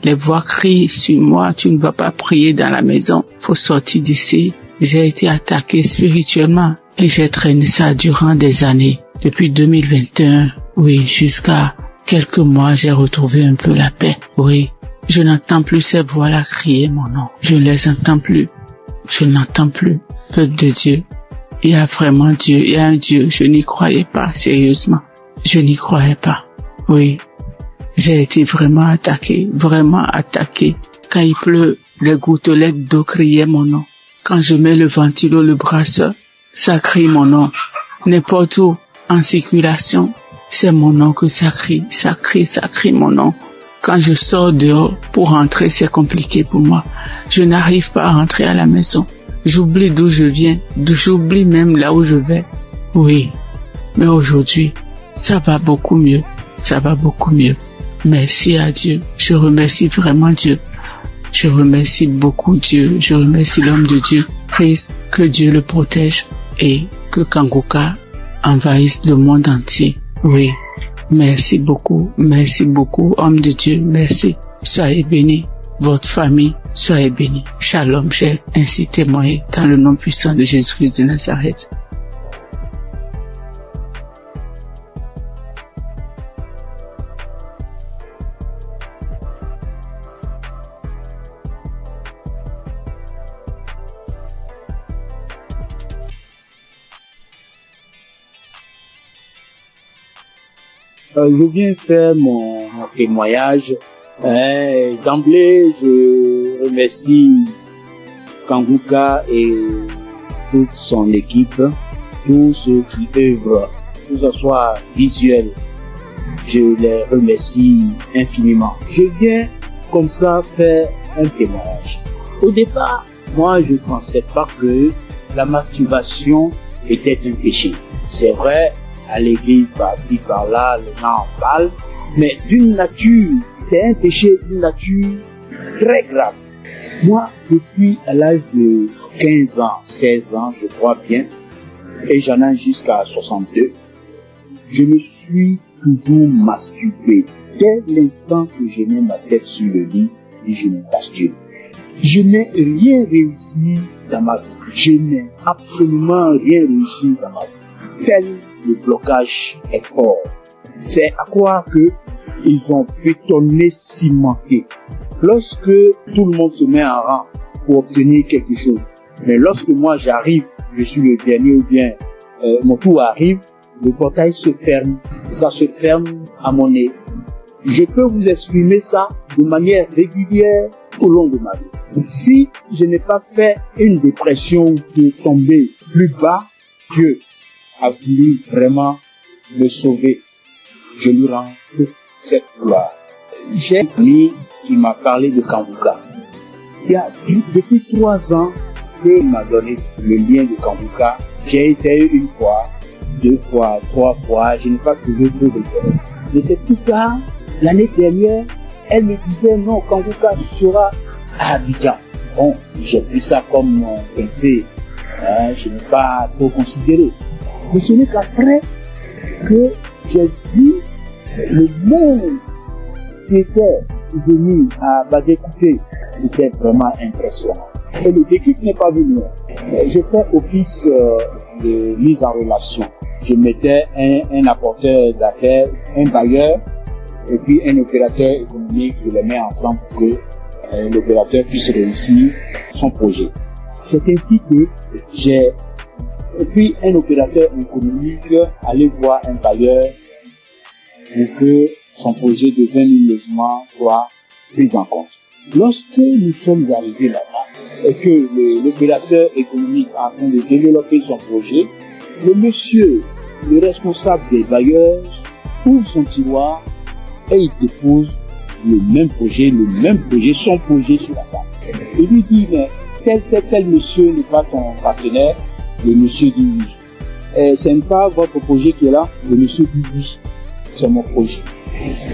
Les voix crient sur moi, tu ne vas pas prier dans la maison, faut sortir d'ici. J'ai été attaqué spirituellement et j'ai traîné ça durant des années. Depuis 2021, oui, jusqu'à quelques mois, j'ai retrouvé un peu la paix. Oui, je n'entends plus ces voix-là crier mon nom, je ne les entends plus. Je n'entends plus. Peuple de Dieu, il y a vraiment Dieu, il y a un Dieu. Je n'y croyais pas, sérieusement. Je n'y croyais pas. Oui, j'ai été vraiment attaqué. Quand il pleut, les gouttelettes d'eau criaient mon nom. Quand je mets le ventilo, le brasseur, ça crie mon nom. N'importe où, en circulation, c'est mon nom que ça crie mon nom. Quand je sors dehors pour rentrer, c'est compliqué pour moi. Je n'arrive pas à rentrer à la maison. J'oublie d'où je viens, j'oublie même là où je vais. Oui, mais aujourd'hui, ça va beaucoup mieux. Merci à Dieu. Je remercie vraiment Dieu. Je remercie beaucoup Dieu. Je remercie l'homme de Dieu. Christ, que Dieu le protège et que Kanguka envahisse le monde entier. Oui. Merci beaucoup, homme de Dieu, merci. Soyez bénis, votre famille, soyez bénis. Shalom, j'ai ainsi témoigné dans le nom puissant de Jésus-Christ de Nazareth. Je viens faire mon témoignage. D'emblée, je remercie Kanguka et toute son équipe, tous ceux qui œuvrent, que ce soit visuel. Je les remercie infiniment. Je viens comme ça faire un témoignage. Au départ, moi, je ne pensais pas que la masturbation était un péché. C'est vrai, à l'église, par-ci, par-là, les gens en parlent, mais d'une nature, c'est un péché d'une nature très grave. Moi, depuis à l'âge de 15 ans, 16 ans, je crois bien, et j'en ai jusqu'à 62, je me suis toujours masturbé. Dès l'instant que je mets ma tête sur le lit, je me masturbe. Je n'ai rien réussi dans ma vie. Je n'ai absolument rien réussi dans ma vie. Tel le blocage est fort. C'est à croire que ils ont bétonné, cimenté. Lorsque tout le monde se met en rang pour obtenir quelque chose, mais lorsque moi j'arrive, je suis le dernier ou bien mon tour arrive, le portail se ferme. Ça se ferme à mon nez. Je peux vous exprimer ça de manière régulière au long de ma vie. Si je n'ai pas fait une dépression de tomber plus bas, Dieu a voulu vraiment me sauver. Je lui rends toute cette gloire. J'ai un ami qui m'a parlé de Kanguka. Il y a depuis 3 ans qu'il m'a donné le lien de Kanguka. J'ai essayé 1 fois, 2 fois, 3 fois, je n'ai pas trouvé de réponse. Mais c'est plus tard, l'année dernière, elle me disait non, Kanguka sera à Abidjan. Bon, j'ai pris ça comme mon pensée, je n'ai pas trop considéré. Mais ce n'est qu'après que j'ai vu le monde qui était venu à Badékouté, c'était vraiment impressionnant. Et le déclic n'est pas venu. J'ai fait office de mise en relation. Je mettais un apporteur d'affaires, un bailleur, et puis un opérateur économique, je les mets ensemble pour que l'opérateur puisse réussir son projet. C'est ainsi que j'ai, et puis un opérateur économique, aller voir un bailleur pour que son projet de 20 000 logements soit pris en compte. Lorsque nous sommes arrivés là-bas et que l'opérateur économique est en train de développer son projet, le monsieur, le responsable des bailleurs, ouvre son tiroir et il dépose le même projet, son projet sur la table. Il lui dit, mais tel monsieur n'est pas ton partenaire. Le monsieur dit oui. Ce n'est pas votre projet qui est là. Le monsieur dit oui. C'est mon projet.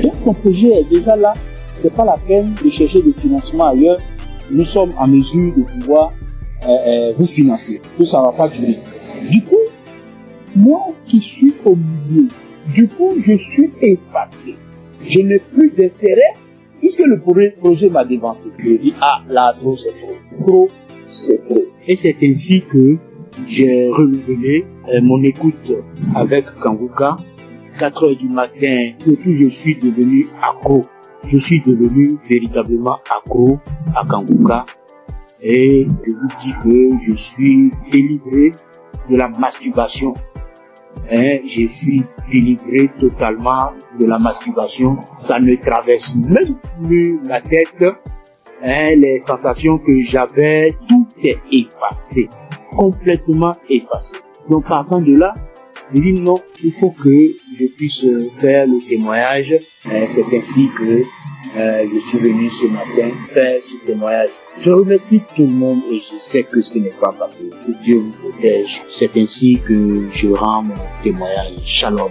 Donc ton projet est déjà là. C'est pas la peine de chercher des financements ailleurs. Nous sommes en mesure de pouvoir vous financer. Que ça va pas durer. Du coup, moi qui suis au milieu, je suis effacé. Je n'ai plus d'intérêt puisque le projet m'a dévancé. Je dis, là, trop, c'est trop. Trop, c'est trop. Et c'est ainsi que j'ai renouvelé mon écoute avec Kanguka. 4 heures du matin, surtout je suis devenu accro. Je suis devenu véritablement accro à Kanguka. Et je vous dis que je suis délivré de la masturbation. Je suis délivré totalement de la masturbation. Ça ne traverse même plus la tête. Les sensations que j'avais, tout est effacé. Complètement effacé. Donc partant de là, je dis non, il faut que je puisse faire le témoignage. C'est ainsi que je suis venu ce matin faire ce témoignage. Je remercie tout le monde et je sais que ce n'est pas facile. Que Dieu vous protège. C'est ainsi que je rends mon témoignage. Shalom.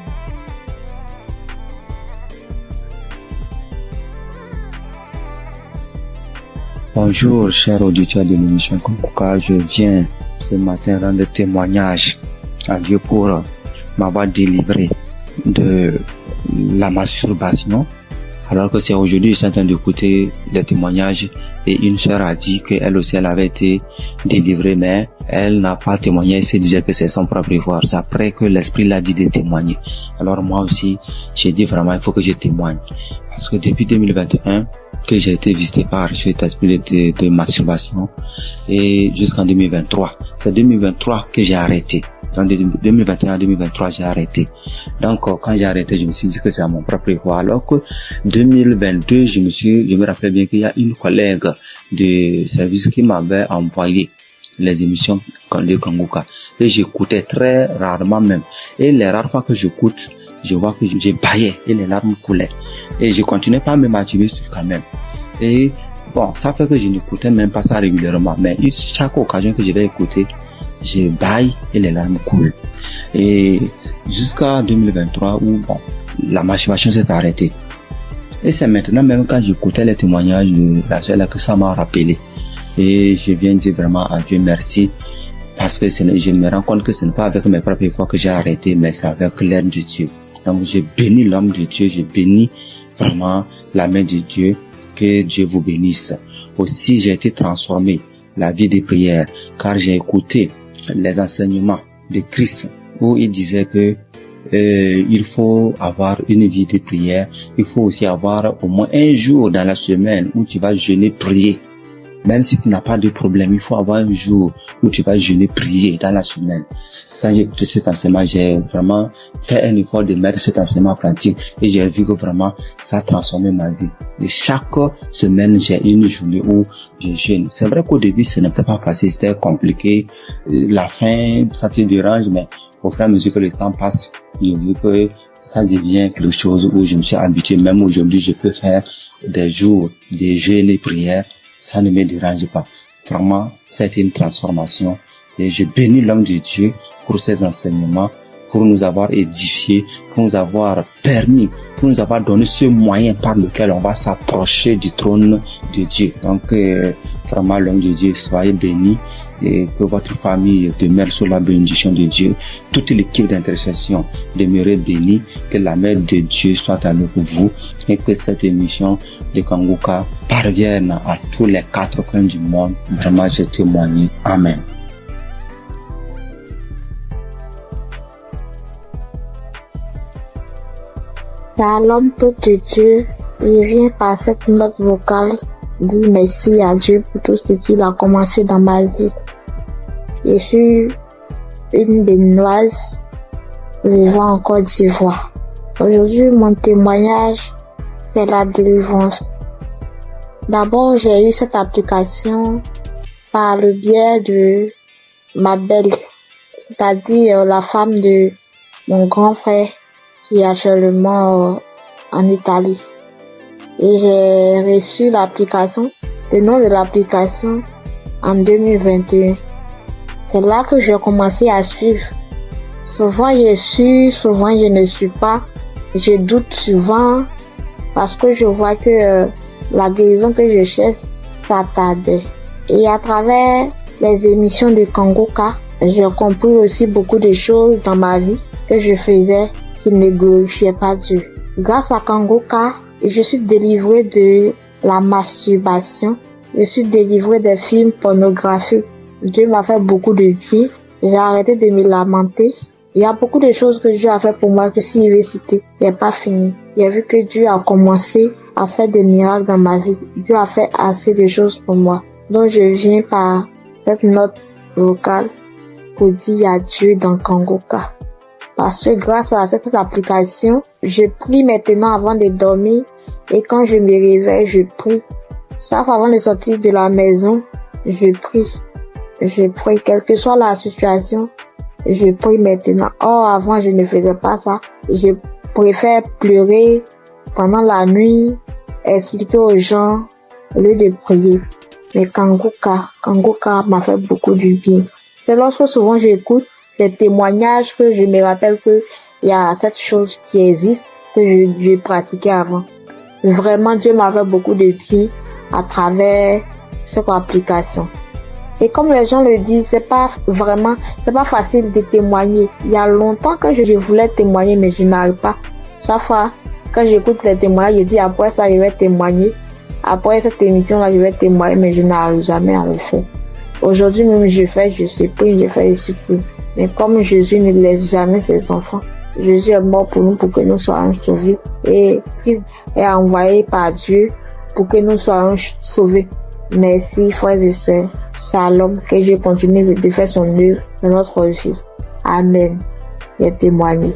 Bonjour, chers auditeurs de l'émission Kanguka. Je viens ce matin rendre témoignage à Dieu pour m'avoir délivré de la masturbation. Alors que c'est aujourd'hui, je suis en train d'écouter des témoignages et une sœur a dit qu'elle aussi, elle avait été délivrée, mais elle n'a pas témoigné, elle se disait que c'est son propre pouvoir. C'est après que l'Esprit l'a dit de témoigner. Alors moi aussi, j'ai dit vraiment, il faut que je témoigne. Parce que depuis 2021, que j'ai été visité par cet esprit de masturbation et jusqu'en 2023. C'est 2023 que j'ai arrêté. Dans 2021 à 2023, j'ai arrêté. Donc, quand j'ai arrêté, je me suis dit que c'est à mon propre pouvoir. Alors que 2022, je me rappelle bien qu'il y a une collègue de service qui m'avait envoyé les émissions de Kanguka. Et j'écoutais très rarement même. Et les rares fois que j'écoute, je vois que j'ai baillé et les larmes coulaient. Et je continuais pas à me masturber quand même. Et bon, ça fait que je n'écoutais même pas ça régulièrement. Mais chaque occasion que je vais écouter, je baille et les larmes coulent. Et jusqu'à 2023 où bon, la masturbation s'est arrêtée. Et c'est maintenant même quand j'écoutais les témoignages de la sœur là que ça m'a rappelé. Et je viens dire vraiment à Dieu merci. Parce que je me rends compte que ce n'est pas avec mes propres efforts que j'ai arrêté, mais c'est avec l'aide de Dieu. Donc je bénis l'homme de Dieu, je bénis vraiment la main de Dieu. Que Dieu vous bénisse. Aussi, j'ai été transformé la vie des prières, car j'ai écouté les enseignements de Christ où il disait que il faut avoir une vie de prière. Il faut aussi avoir au moins un jour dans la semaine où tu vas jeûner, prier. Même si tu n'as pas de problème, il faut avoir un jour où tu vas jeûner, prier dans la semaine. Quand j'ai écouté cet enseignement, j'ai vraiment fait un effort de mettre cet enseignement en pratique et j'ai vu que vraiment ça a transformé ma vie. Et chaque semaine, j'ai une journée où je jeûne. C'est vrai qu'au début, ce n'était pas facile, c'était compliqué. La faim, ça te dérange, mais au fur et à mesure que le temps passe, j'ai vu que ça devient quelque chose où je me suis habitué. Même aujourd'hui, je peux faire des jours de jeûne et prière. Ça ne me dérange pas. Vraiment, c'était une transformation. Et je bénis l'homme de Dieu pour ses enseignements, pour nous avoir édifiés, pour nous avoir permis, pour nous avoir donné ce moyen par lequel on va s'approcher du trône de Dieu. Donc, vraiment, l'homme de Dieu, soyez bénis et que votre famille demeure sous la bénédiction de Dieu. Toute l'équipe d'intercession demeure bénie, que la main de Dieu soit avec vous et que cette émission de Kanguka parvienne à tous les 4 coins du monde. Vraiment, je témoigne. Amen. L'homme de Dieu, il vient par cette note vocale dire merci à Dieu pour tout ce qu'il a commencé dans ma vie. Je suis une béninoise vivant en Côte d'Ivoire. Aujourd'hui, mon témoignage, c'est la délivrance. D'abord, j'ai eu cette application par le biais de ma belle, c'est-à-dire la femme de mon grand frère qui est actuellement en Italie. Et j'ai reçu l'application, le nom de l'application en 2021. C'est là que j'ai commencé à suivre. Souvent je suis, souvent je ne suis pas. Je doute souvent parce que je vois que la guérison que je cherche, ça tardait. Et à travers les émissions de Kanguka, j'ai compris aussi beaucoup de choses dans ma vie que je faisais qui ne glorifiaient pas Dieu. Grâce à Kanguka, je suis délivrée de la masturbation. Je suis délivrée des films pornographiques. Dieu m'a fait beaucoup de bien. J'ai arrêté de me lamenter. Il y a beaucoup de choses que Dieu a fait pour moi que s'il veut citer, il n'est pas fini. J'ai vu que Dieu a commencé à faire des miracles dans ma vie. Dieu a fait assez de choses pour moi. Donc je viens par cette note vocale pour dire adieu dans Kanguka. Parce que grâce à cette application, je prie maintenant avant de dormir et quand je me réveille, je prie. Sauf avant de sortir de la maison, je prie. Je prie, quelle que soit la situation, je prie maintenant. Or, avant, je ne faisais pas ça. Je préfère pleurer pendant la nuit, expliquer aux gens au lieu de prier. Mais Kanguka m'a fait beaucoup du bien. C'est lorsque souvent j'écoute les témoignages que je me rappelle que il y a cette chose qui existe que je pratiquais avant. Vraiment, Dieu m'a fait beaucoup de bien à travers cette application. Et comme les gens le disent, c'est pas facile de témoigner. Il y a longtemps que je voulais témoigner, mais je n'arrive pas. Chaque fois, quand j'écoute les témoignages, je dis après ça, je vais témoigner. Après cette émission-là, je vais témoigner, mais je n'arrive jamais à le faire. Aujourd'hui même, je supplie. Mais comme Jésus ne laisse jamais ses enfants, Jésus est mort pour nous, pour que nous soyons sauvés. Et Christ est envoyé par Dieu pour que nous soyons sauvés. Merci, frères et sœurs. Shalom, que Dieu continue de faire son œuvre dans notre vie. Amen. Et témoigner.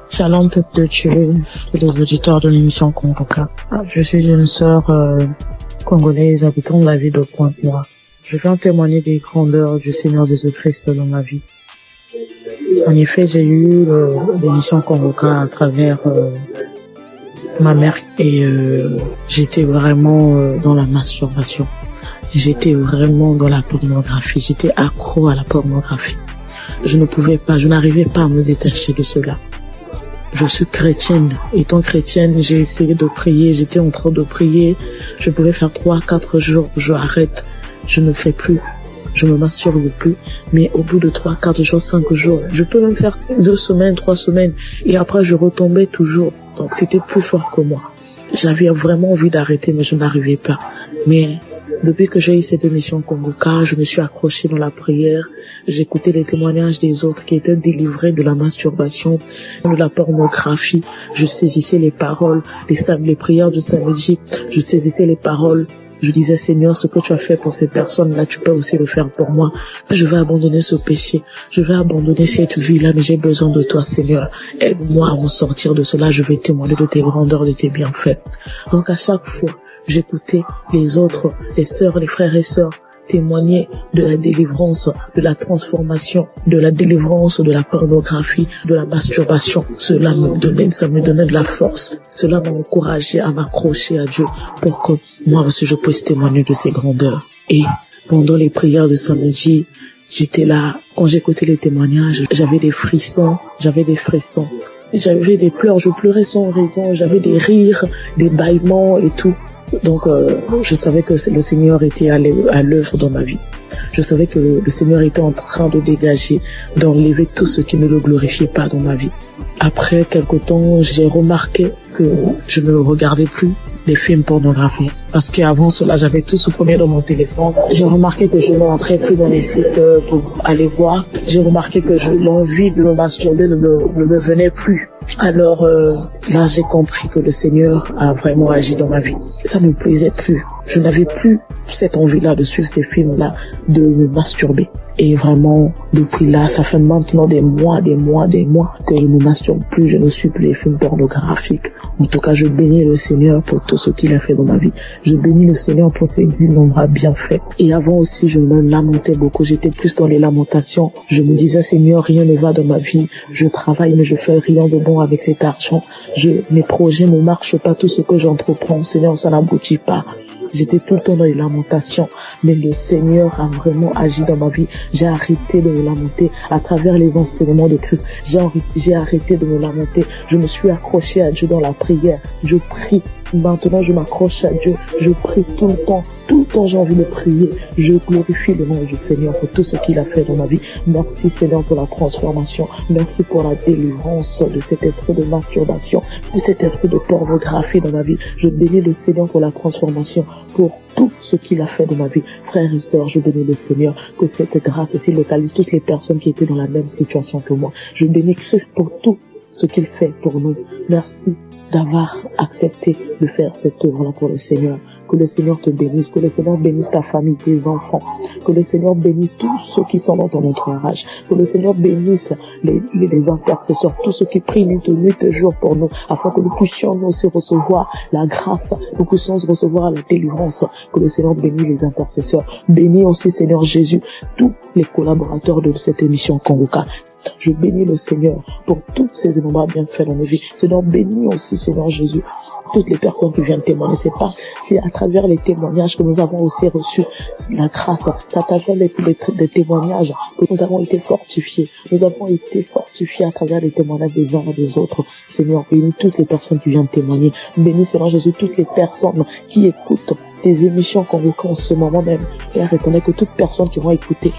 Shalom, peuple de Dieu, tous les auditeurs de l'émission Kanguka. Je suis une sœur congolaise habitant la ville de Pointe-Noire. Je viens témoigner des grandeurs du Seigneur Jésus-Christ dans ma vie. En effet, j'ai eu l'émission Kanguka à travers ma mère et j'étais vraiment dans la masturbation. J'étais vraiment dans la pornographie. J'étais accro à la pornographie. Je n'arrivais pas à me détacher de cela. Je suis chrétienne. Étant chrétienne, j'ai essayé de prier. J'étais en train de prier. Je pouvais faire 3-4 jours. Je arrête. Je ne fais plus. Je me masturbe plus. Mais au bout de 3-4 jours, 5 jours, je peux même faire 2 semaines, 3 semaines. Et après, je retombais toujours. Donc, c'était plus fort que moi. J'avais vraiment envie d'arrêter, mais je n'arrivais pas. Mais Depuis que j'ai eu cette émission Kongoka, je me suis accrochée dans la prière. J'écoutais les témoignages des autres qui étaient délivrés de la masturbation, de la pornographie. Je saisissais les paroles, les prières du samedi. Je saisissais les paroles. Je disais, Seigneur, ce que tu as fait pour ces personnes-là, tu peux aussi le faire pour moi. Je vais abandonner ce péché. Je vais abandonner cette vie-là, mais j'ai besoin de toi, Seigneur. Aide-moi à m'en sortir de cela. Je vais témoigner de tes grandeurs, de tes bienfaits. Donc, à chaque fois, j'écoutais les autres, les sœurs, les frères et sœurs, témoigner de la délivrance, de la transformation, de la délivrance de la pornographie, de la masturbation. Cela me donnait de la force. Cela m'a encouragé à m'accrocher à Dieu pour que moi aussi je puisse témoigner de ses grandeurs. Et pendant les prières de samedi, j'étais là, quand j'écoutais les témoignages, j'avais des frissons, j'avais des pleurs, je pleurais sans raison, j'avais des rires, des bâillements et tout. Donc, je savais que le Seigneur était à l'œuvre dans ma vie. Je savais que le Seigneur était en train de dégager, d'enlever tout ce qui ne le glorifiait pas dans ma vie. Après quelque temps, j'ai remarqué que je ne regardais plus les films pornographiques. Parce qu'avant cela, j'avais tout supprimé dans mon téléphone. J'ai remarqué que je ne rentrais plus dans les sites pour aller voir. J'ai remarqué que l'envie de me masturber ne me venait plus. Alors là, j'ai compris que le Seigneur a vraiment agi dans ma vie. Ça ne me plaisait plus. Je n'avais plus cette envie-là de suivre ces films-là, de me masturber. Et vraiment, depuis là, ça fait maintenant des mois que je ne masturbe plus, je ne suis plus les films pornographiques. En tout cas, je bénis le Seigneur pour tout ce qu'il a fait dans ma vie. Je bénis le Seigneur pour ses innombrables bienfaits. Et avant aussi, je me lamentais beaucoup. J'étais plus dans les lamentations. Je me disais, Seigneur, rien ne va dans ma vie. Je travaille, mais je fais rien de bon avec cet argent. Mes projets ne marchent pas. Tout ce que j'entreprends, Seigneur, ça n'aboutit pas. J'étais tout le temps dans les lamentations, mais le Seigneur a vraiment agi dans ma vie. J'ai arrêté de me lamenter à travers les enseignements de Christ. J'ai arrêté de me lamenter. Je me suis accroché à Dieu dans la prière. Je prie. Maintenant, je m'accroche à Dieu. Je prie tout le temps. Tout le temps, j'ai envie de prier. Je glorifie le nom du Seigneur pour tout ce qu'il a fait dans ma vie. Merci, Seigneur, pour la transformation. Merci pour la délivrance de cet esprit de masturbation, de cet esprit de pornographie dans ma vie. Je bénis le Seigneur pour la transformation, pour tout ce qu'il a fait dans ma vie. Frères et sœurs, je bénis le Seigneur, que cette grâce aussi localise toutes les personnes qui étaient dans la même situation que moi. Je bénis Christ pour tout ce qu'il fait pour nous. Merci d'avoir accepté de faire cette œuvre-là pour le Seigneur. Que le Seigneur te bénisse, que le Seigneur bénisse ta famille, tes enfants, que le Seigneur bénisse tous ceux qui sont dans ton entourage, que le Seigneur bénisse les intercesseurs, tous ceux qui prient nuit et jour pour nous, afin que nous puissions nous aussi recevoir la grâce, nous puissions recevoir la délivrance, que le Seigneur bénisse les intercesseurs. Bénis aussi, Seigneur Jésus, tous les collaborateurs de cette émission Kongoka. Je bénis le Seigneur pour tous ces innombrables bienfaits dans nos vies. Seigneur, bénis aussi, Seigneur Jésus, toutes les personnes qui viennent témoigner. C'est à travers les témoignages que nous avons aussi reçu la grâce. C'est à travers les témoignages que nous avons été fortifiés. Nous avons été fortifiés à travers les témoignages des uns et des autres. Seigneur, bénis toutes les personnes qui viennent témoigner. Bénis, Seigneur Jésus, toutes les personnes qui écoutent des émissions Kongoka en ce moment même. Père, reconnais que toutes personnes qui vont écouter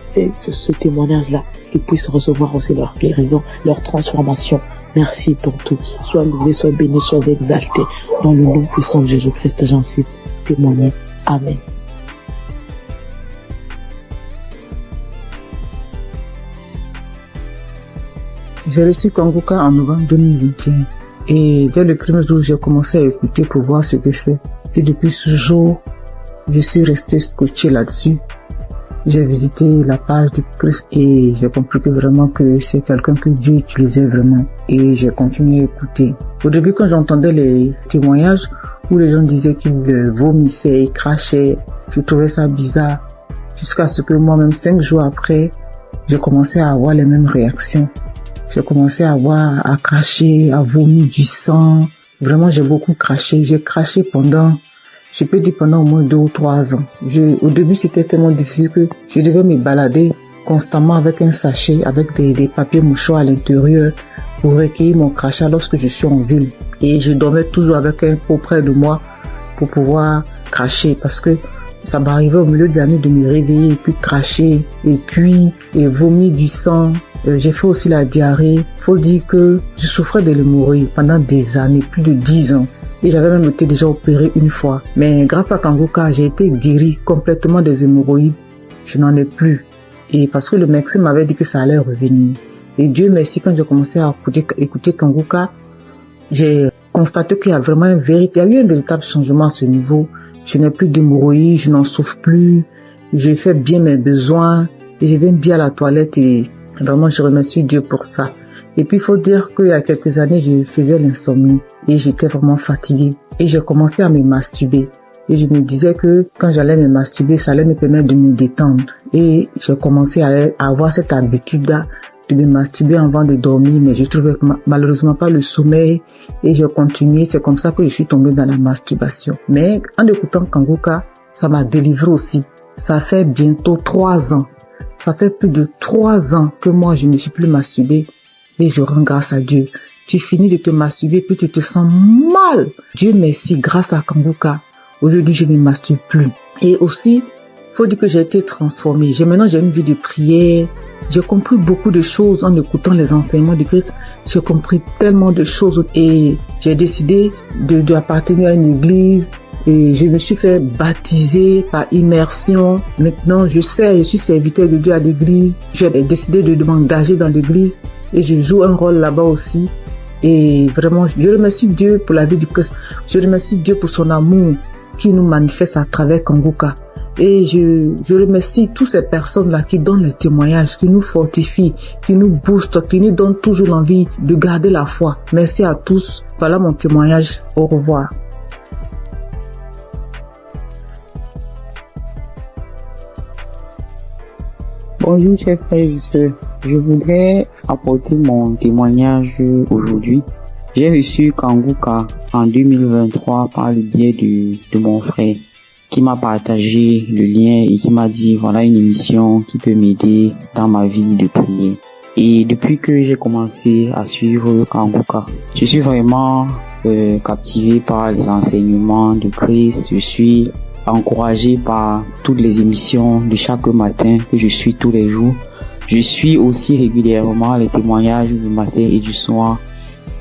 ce témoignage-là, qu'ils puissent recevoir aussi leur guérison, leur transformation. Merci pour tout. Sois loué, sois béni, sois exalté. Dans le nom puissant de Jésus-Christ, j'en suis témoigné. Amen. J'ai reçu Kongoka en novembre 2021. Et dès le premier jour, j'ai commencé à écouter pour voir ce que c'est. Et depuis ce jour, je suis resté scotché là-dessus. J'ai visité la page du Christ et j'ai compris que vraiment que c'est quelqu'un que Dieu utilisait vraiment. Et j'ai continué à écouter. Au début, quand j'entendais les témoignages où les gens disaient qu'ils vomissaient, ils crachaient, je trouvais ça bizarre. Jusqu'à ce que moi-même, 5 jours après, j'ai commencé à avoir les mêmes réactions. J'ai commencé à cracher, à vomir du sang. Vraiment, j'ai beaucoup craché. J'ai craché pendant au moins 2 ou 3 ans. Au début, c'était tellement difficile que je devais me balader constamment avec un sachet, avec des papiers mouchoirs à l'intérieur pour recueillir mon crachat lorsque je suis en ville. Et je dormais toujours avec un pot près de moi pour pouvoir cracher parce que ça m'arrivait au milieu de la nuit de me réveiller et puis cracher et puis vomir du sang. J'ai fait aussi la diarrhée. Faut dire que je souffrais de l'hémorroïde pendant des années, plus de 10 ans. et j'avais même été déjà opérée une fois. Mais grâce à Kanguka, j'ai été guérie complètement des hémorroïdes. Je n'en ai plus. Et parce que le médecin m'avait dit que ça allait revenir. Et Dieu merci, quand j'ai commencé à écouter Kanguka, j'ai constaté qu'il y a vraiment il y a eu un véritable changement à ce niveau. Je n'ai plus d'hémorroïdes, je n'en souffre plus, je fais bien mes besoins et je vais bien à la toilette et vraiment je remercie Dieu pour ça. Et puis il faut dire qu'il y a quelques années, je faisais l'insomnie et j'étais vraiment fatiguée et j'ai commencé à me masturber. Et je me disais que quand j'allais me masturber, ça allait me permettre de me détendre. Et j'ai commencé à avoir cette habitude-là de me masturber avant de dormir, mais je trouvais malheureusement pas le sommeil et j'ai continué. C'est comme ça que je suis tombée dans la masturbation. Mais en écoutant Kanguka, ça m'a délivré aussi. Ça fait bientôt 3 ans. Ça fait plus de 3 ans que moi je ne suis plus masturbée et je rends grâce à Dieu. Tu finis de te masturber puis tu te sens mal. Dieu merci, grâce à Kanguka, aujourd'hui je ne me masturbe plus. Et aussi, faut dire que j'ai été transformée. Maintenant j'ai une vie de prière. J'ai compris beaucoup de choses en écoutant les enseignements de Christ. J'ai compris tellement de choses et j'ai décidé d'appartenir à une église et je me suis fait baptiser par immersion. Maintenant, je suis serviteur de Dieu à l'église. J'ai décidé de m'engager dans l'église et je joue un rôle là-bas aussi. Et vraiment, je remercie Dieu pour la vie du Christ. Je remercie Dieu pour son amour qui nous manifeste à travers Kanguka. Et je remercie toutes ces personnes-là qui donnent les témoignages, qui nous fortifient, qui nous boostent, qui nous donnent toujours l'envie de garder la foi. Merci à tous. Voilà mon témoignage. Au revoir. Bonjour chers frères et sœurs. Je voudrais apporter mon témoignage aujourd'hui. J'ai reçu Kanguka en 2023 par le biais de mon frère, qui m'a partagé le lien et qui m'a dit voilà une émission qui peut m'aider dans ma vie de prière. Et depuis que j'ai commencé à suivre Kanguka, je suis vraiment captivé par les enseignements de Christ. Je suis encouragé par toutes les émissions de chaque matin que je suis tous les jours. Je suis aussi régulièrement les témoignages du matin et du soir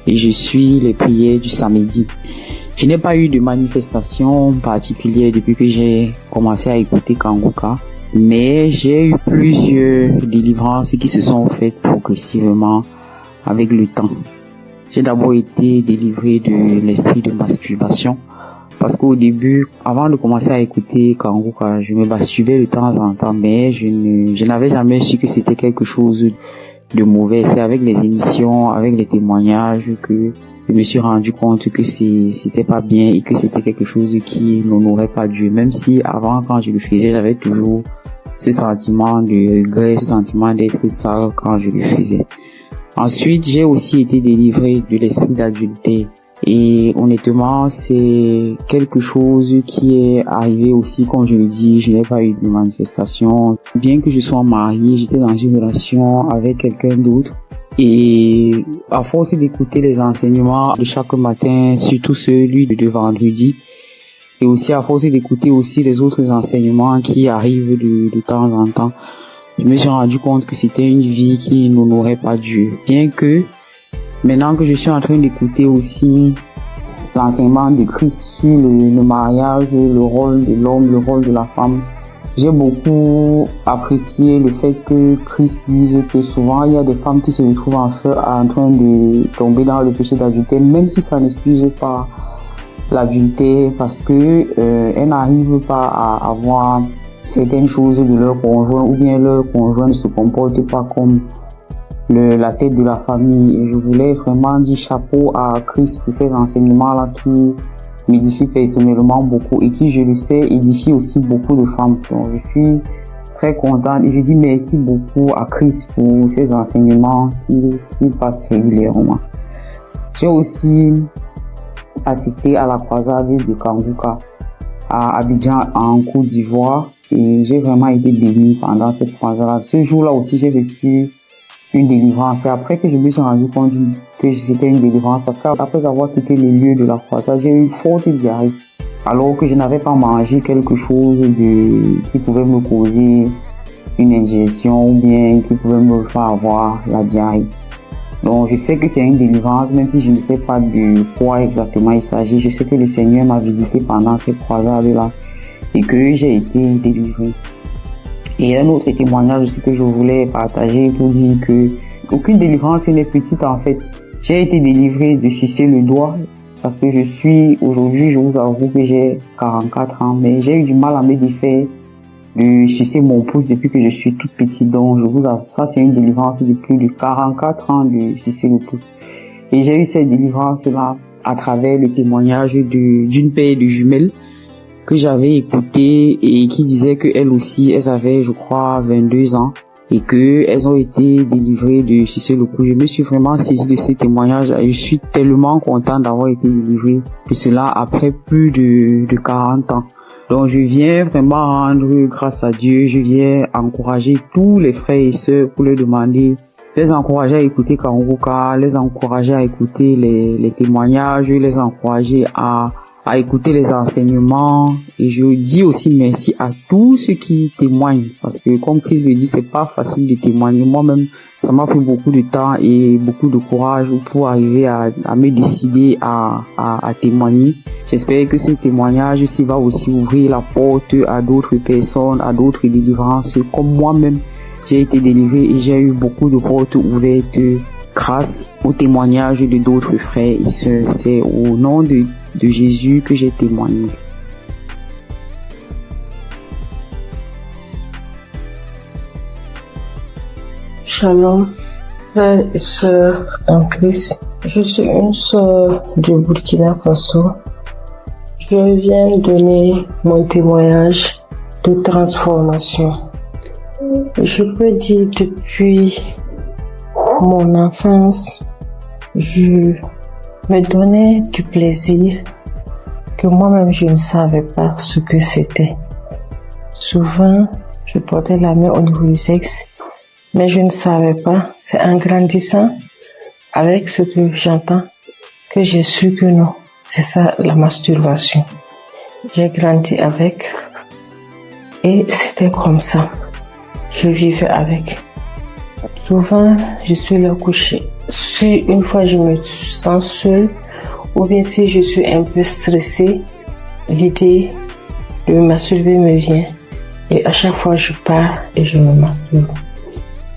et je suis les prières du samedi. Je n'ai pas eu de manifestation particulière depuis que j'ai commencé à écouter Kanguka, mais j'ai eu plusieurs délivrances qui se sont faites progressivement avec le temps. J'ai d'abord été délivré de l'esprit de masturbation parce qu'au début, avant de commencer à écouter Kanguka, je me masturbais de temps en temps, mais je n'avais jamais su que c'était quelque chose de mauvais. C'est avec les émissions, avec les témoignages que je me suis rendu compte que c'était pas bien et que c'était quelque chose qui n'honorait pas Dieu. Même si avant, quand je le faisais, j'avais toujours ce sentiment de regret, ce sentiment d'être sale quand je le faisais. Ensuite, j'ai aussi été délivré de l'esprit d'adultère. Et honnêtement, c'est quelque chose qui est arrivé aussi, comme je le dis, je n'ai pas eu de manifestation. Bien que je sois marié, j'étais dans une relation avec quelqu'un d'autre. Et à force d'écouter les enseignements de chaque matin, surtout celui de vendredi, et aussi à force d'écouter aussi les autres enseignements qui arrivent de temps en temps, je me suis rendu compte que c'était une vie qui n'honorait pas Dieu. Bien que maintenant que je suis en train d'écouter aussi l'enseignement de Christ sur le mariage, le rôle de l'homme, le rôle de la femme, j'ai beaucoup apprécié le fait que Christ dise que souvent il y a des femmes qui se retrouvent en train de tomber dans le péché d'adultère, même si ça n'excuse pas l'adultère, parce que elles n'arrivent pas à avoir certaines choses de leur conjoint, ou bien leur conjoint ne se comporte pas comme la tête de la famille. Et je voulais vraiment dire chapeau à Christ pour ces enseignements-là qui m'édifient personnellement beaucoup et qui, je le sais, édifient aussi beaucoup de femmes. Donc, je suis très contente et je dis merci beaucoup à Christ pour ces enseignements qui passent régulièrement. J'ai aussi assisté à la croisade de Kanguka à Abidjan en Côte d'Ivoire et j'ai vraiment été béni pendant cette croisade. Ce jour-là aussi, j'ai reçu une délivrance. C'est après que je me suis rendu compte que c'était une délivrance parce qu'après avoir quitté le lieu de la croisade, j'ai eu une forte diarrhée alors que je n'avais pas mangé quelque chose qui pouvait me causer une indigestion ou bien qui pouvait me faire avoir la diarrhée. Donc je sais que c'est une délivrance, même si je ne sais pas de quoi exactement il s'agit. Je sais que le Seigneur m'a visité pendant ces croisades-là et que j'ai été délivré. Et un autre témoignage aussi que je voulais partager pour dire que aucune délivrance n'est petite en fait. J'ai été délivré de sucer le doigt parce que aujourd'hui, je vous avoue que j'ai 44 ans, mais j'ai eu du mal à me défaire de sucer mon pouce depuis que je suis toute petite. Donc, je vous avoue, ça c'est une délivrance de plus de 44 ans de sucer le pouce. Et j'ai eu cette délivrance-là à travers le témoignage d'une paire de jumelles que j'avais écouté et qui disait qu'elles aussi, elles avaient, je crois, 22 ans et qu'elles ont été délivrées de sucer le pouce. Je me suis vraiment saisie de ces témoignages et je suis tellement content d'avoir été délivrée de cela après plus de 40 ans. Donc je viens vraiment rendre grâce à Dieu, je viens encourager tous les frères et sœurs pour leur demander, les encourager à écouter Kanguka, les encourager à écouter les témoignages, les encourager à écouter les enseignements. Et je dis aussi merci à tous ceux qui témoignent parce que comme Christ le dit, c'est pas facile de témoigner. Moi-même, ça m'a pris beaucoup de temps et beaucoup de courage pour arriver à me décider à témoigner. J'espère que ce témoignage aussi va aussi ouvrir la porte à d'autres personnes, à d'autres délivrances. Comme moi-même, j'ai été délivré et j'ai eu beaucoup de portes ouvertes grâce au témoignage de d'autres frères et sœurs. C'est au nom de Jésus que j'ai témoigné. Shalom, frères et sœurs en Christ. Je suis une sœur du Burkina Faso. Je viens donner mon témoignage de transformation. Je peux dire depuis mon enfance, je me donnais du plaisir que moi-même je ne savais pas ce que c'était. Souvent, je portais la main au niveau du sexe, mais je ne savais pas. C'est en grandissant avec ce que j'entends que j'ai su que non, c'est ça la masturbation. J'ai grandi avec et c'était comme ça. Je vivais avec. Souvent, je suis là couchée. Si une fois je me sens seule, ou bien si je suis un peu stressée, l'idée de me masturber me vient. Et à chaque fois, je pars et je me masturbe.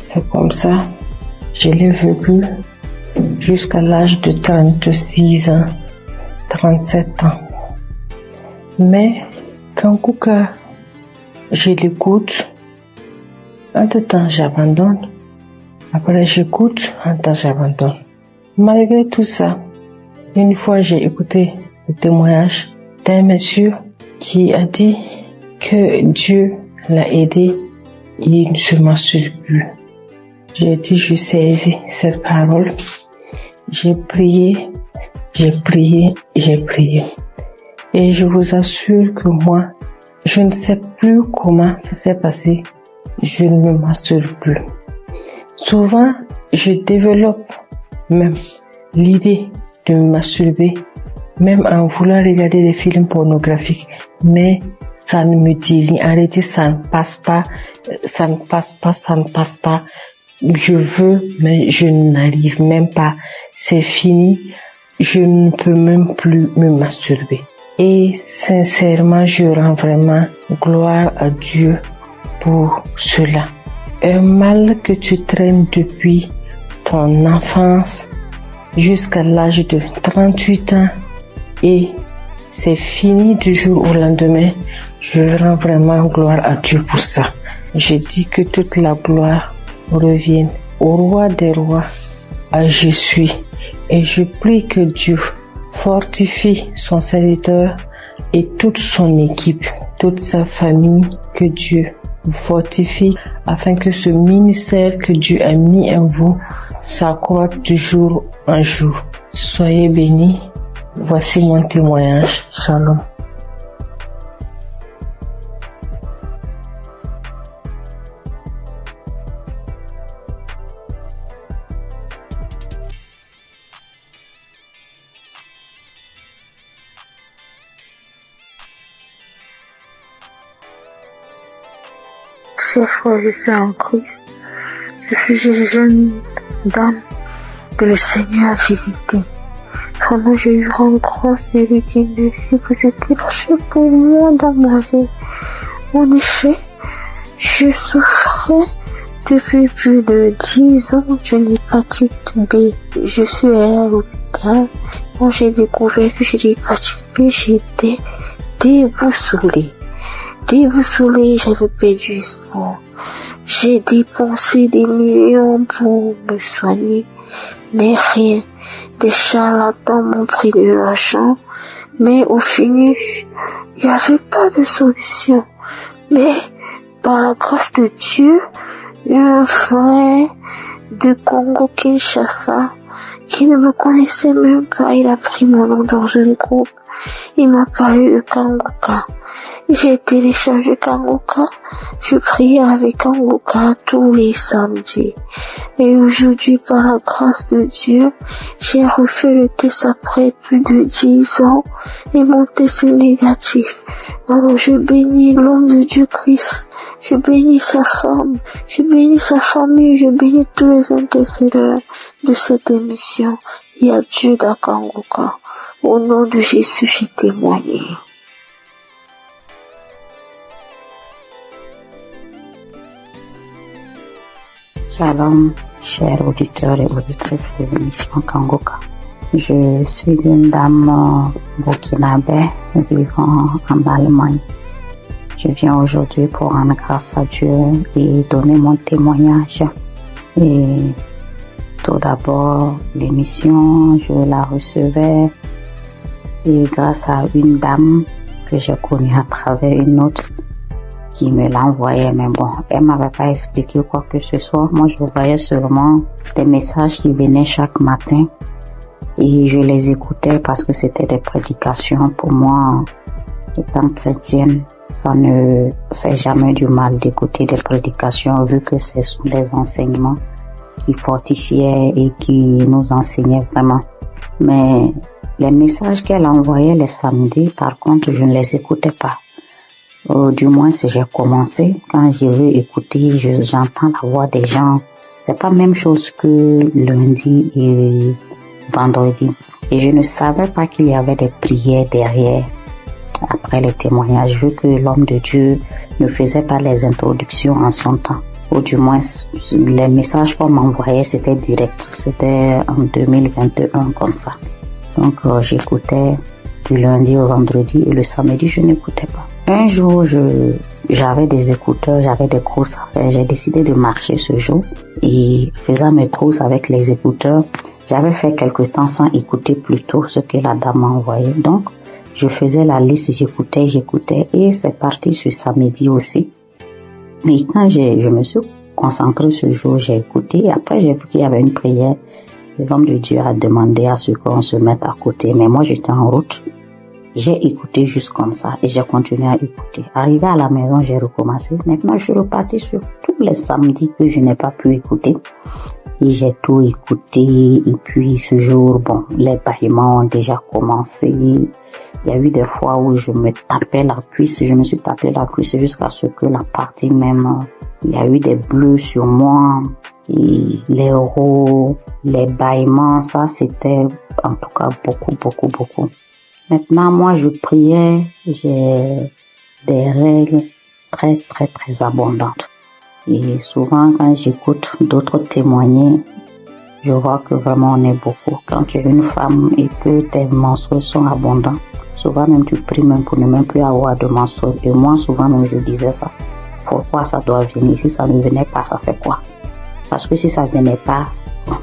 C'est comme ça, je l'ai vécu jusqu'à l'âge de 36 ans, 37 ans. Mais quand Kuka, je l'écoute, entre-temps j'abandonne. Après j'écoute, entre-temps j'abandonne. Malgré tout ça, une fois j'ai écouté le témoignage d'un monsieur qui a dit que Dieu l'a aidé, il ne se masturbe plus. J'ai dit, je saisis cette parole. J'ai prié. Et je vous assure que moi, je ne sais plus comment ça s'est passé. Je ne me masturbe plus. Souvent, je développe même l'idée de me masturber, même en voulant regarder des films pornographiques. Mais ça ne me dit rien. Arrêtez, ça ne passe pas. Je veux, mais je n'arrive même pas. C'est fini. Je ne peux même plus me masturber. Et sincèrement, je rends vraiment gloire à Dieu pour cela. Un mal que tu traînes depuis ton enfance jusqu'à l'âge de 38 ans et c'est fini du jour au lendemain. Je rends vraiment gloire à Dieu pour ça. Je dis que toute la gloire revienne au roi des rois, à Jésus. Et je prie que Dieu fortifie son serviteur et toute son équipe, toute sa famille, que Dieu vous fortifie afin que ce ministère que Dieu a mis en vous s'accroisse de jour en jour. Soyez bénis. Voici mon témoignage. Shalom. Chers frères et sœurs en Christ, je suis une jeune dame que le Seigneur a visité. Vraiment, je lui rends grâce et lui dis merci, vous êtes là pour moi dans ma vie. En effet, je souffrais depuis plus de 10 ans d'une hépatite B. Je suis allée à l'hôpital. Quand j'ai découvert que j'ai l'hépatite B, j'étais déboussolée. J'avais perdu espoir. J'ai dépensé des millions pour me soigner, mais rien. Des charlatans m'ont pris de l'argent, mais au finish, il n'y avait pas de solution. Mais par la grâce de Dieu, un frère de Congo-Kinshasa qui ne me connaissait même pas, il a pris mon nom dans un groupe. Il m'a parlé de Kanguka. J'ai téléchargé Kanguka. Je priais avec Kanguka tous les samedis. Et aujourd'hui, par la grâce de Dieu, j'ai refait le test après plus de 10 ans et mon test est négatif. Alors je bénis l'homme de Dieu Christ. Je bénis sa femme. Je bénis sa famille. Je bénis tous les intercesseurs de cette émission. Il y a Dieu dans Kanguka. Au nom de Jésus, j'ai témoigné. Shalom, chers auditeurs et auditrices de l'émission Kanguka. Je suis une dame burkinabé vivant en Allemagne. Je viens aujourd'hui pour rendre grâce à Dieu et donner mon témoignage. Et tout d'abord, l'émission, je la recevais et grâce à une dame que j'ai connue à travers une autre qui me l'a envoyé, mais bon, elle m'avait pas expliqué quoi que ce soit. Moi, je voyais seulement des messages qui venaient chaque matin et je les écoutais parce que c'était des prédications. Pour moi, étant chrétienne, ça ne fait jamais du mal d'écouter des prédications vu que ce sont des enseignements qui fortifiaient et qui nous enseignaient vraiment. Mais les messages qu'elle envoyait les samedis, par contre, je ne les écoutais pas. Du moins, si j'ai commencé, quand je veux écouter, j'entends la voix des gens. C'est pas la même chose que lundi et vendredi. Et je ne savais pas qu'il y avait des prières derrière, après les témoignages, vu que l'homme de Dieu ne faisait pas les introductions en son temps. Ou du moins, les messages qu'on m'envoyait, c'était direct. C'était en 2021 comme ça. Donc, j'écoutais du lundi au vendredi et le samedi, je n'écoutais pas. Un jour, j'avais des écouteurs, j'avais des courses à faire. J'ai décidé de marcher ce jour et faisant mes courses avec les écouteurs, j'avais fait quelque temps sans écouter plutôt ce que la dame m'a envoyé. Donc, je faisais la liste, j'écoutais et c'est parti ce samedi aussi. Mais quand je me suis concentrée ce jour, j'ai écouté et après j'ai vu qu'il y avait une prière. L'homme de Dieu a demandé à ce qu'on se mette à côté, mais moi j'étais en route. J'ai écouté juste comme ça et j'ai continué à écouter. Arrivé à la maison, j'ai recommencé. Maintenant, je suis reparti sur tous les samedis que je n'ai pas pu écouter. Et j'ai tout écouté. Et puis ce jour, bon, les bâillements ont déjà commencé. Il y a eu des fois où je me tapais la cuisse. Je me suis tapé la cuisse jusqu'à ce que la partie même, il y a eu des bleus sur moi. Et les roues, les bâillements, ça c'était en tout cas beaucoup. Maintenant, moi, je priais, j'ai des règles très abondantes. Et souvent, quand j'écoute d'autres témoigner, je vois que vraiment on est beaucoup. Quand tu es une femme et que tes menstrues sont abondantes, souvent même tu pries même pour ne même plus avoir de menstrues. Et moi, souvent même je disais ça. Pourquoi ça doit venir? Si ça ne venait pas, ça fait quoi? Parce que si ça venait pas,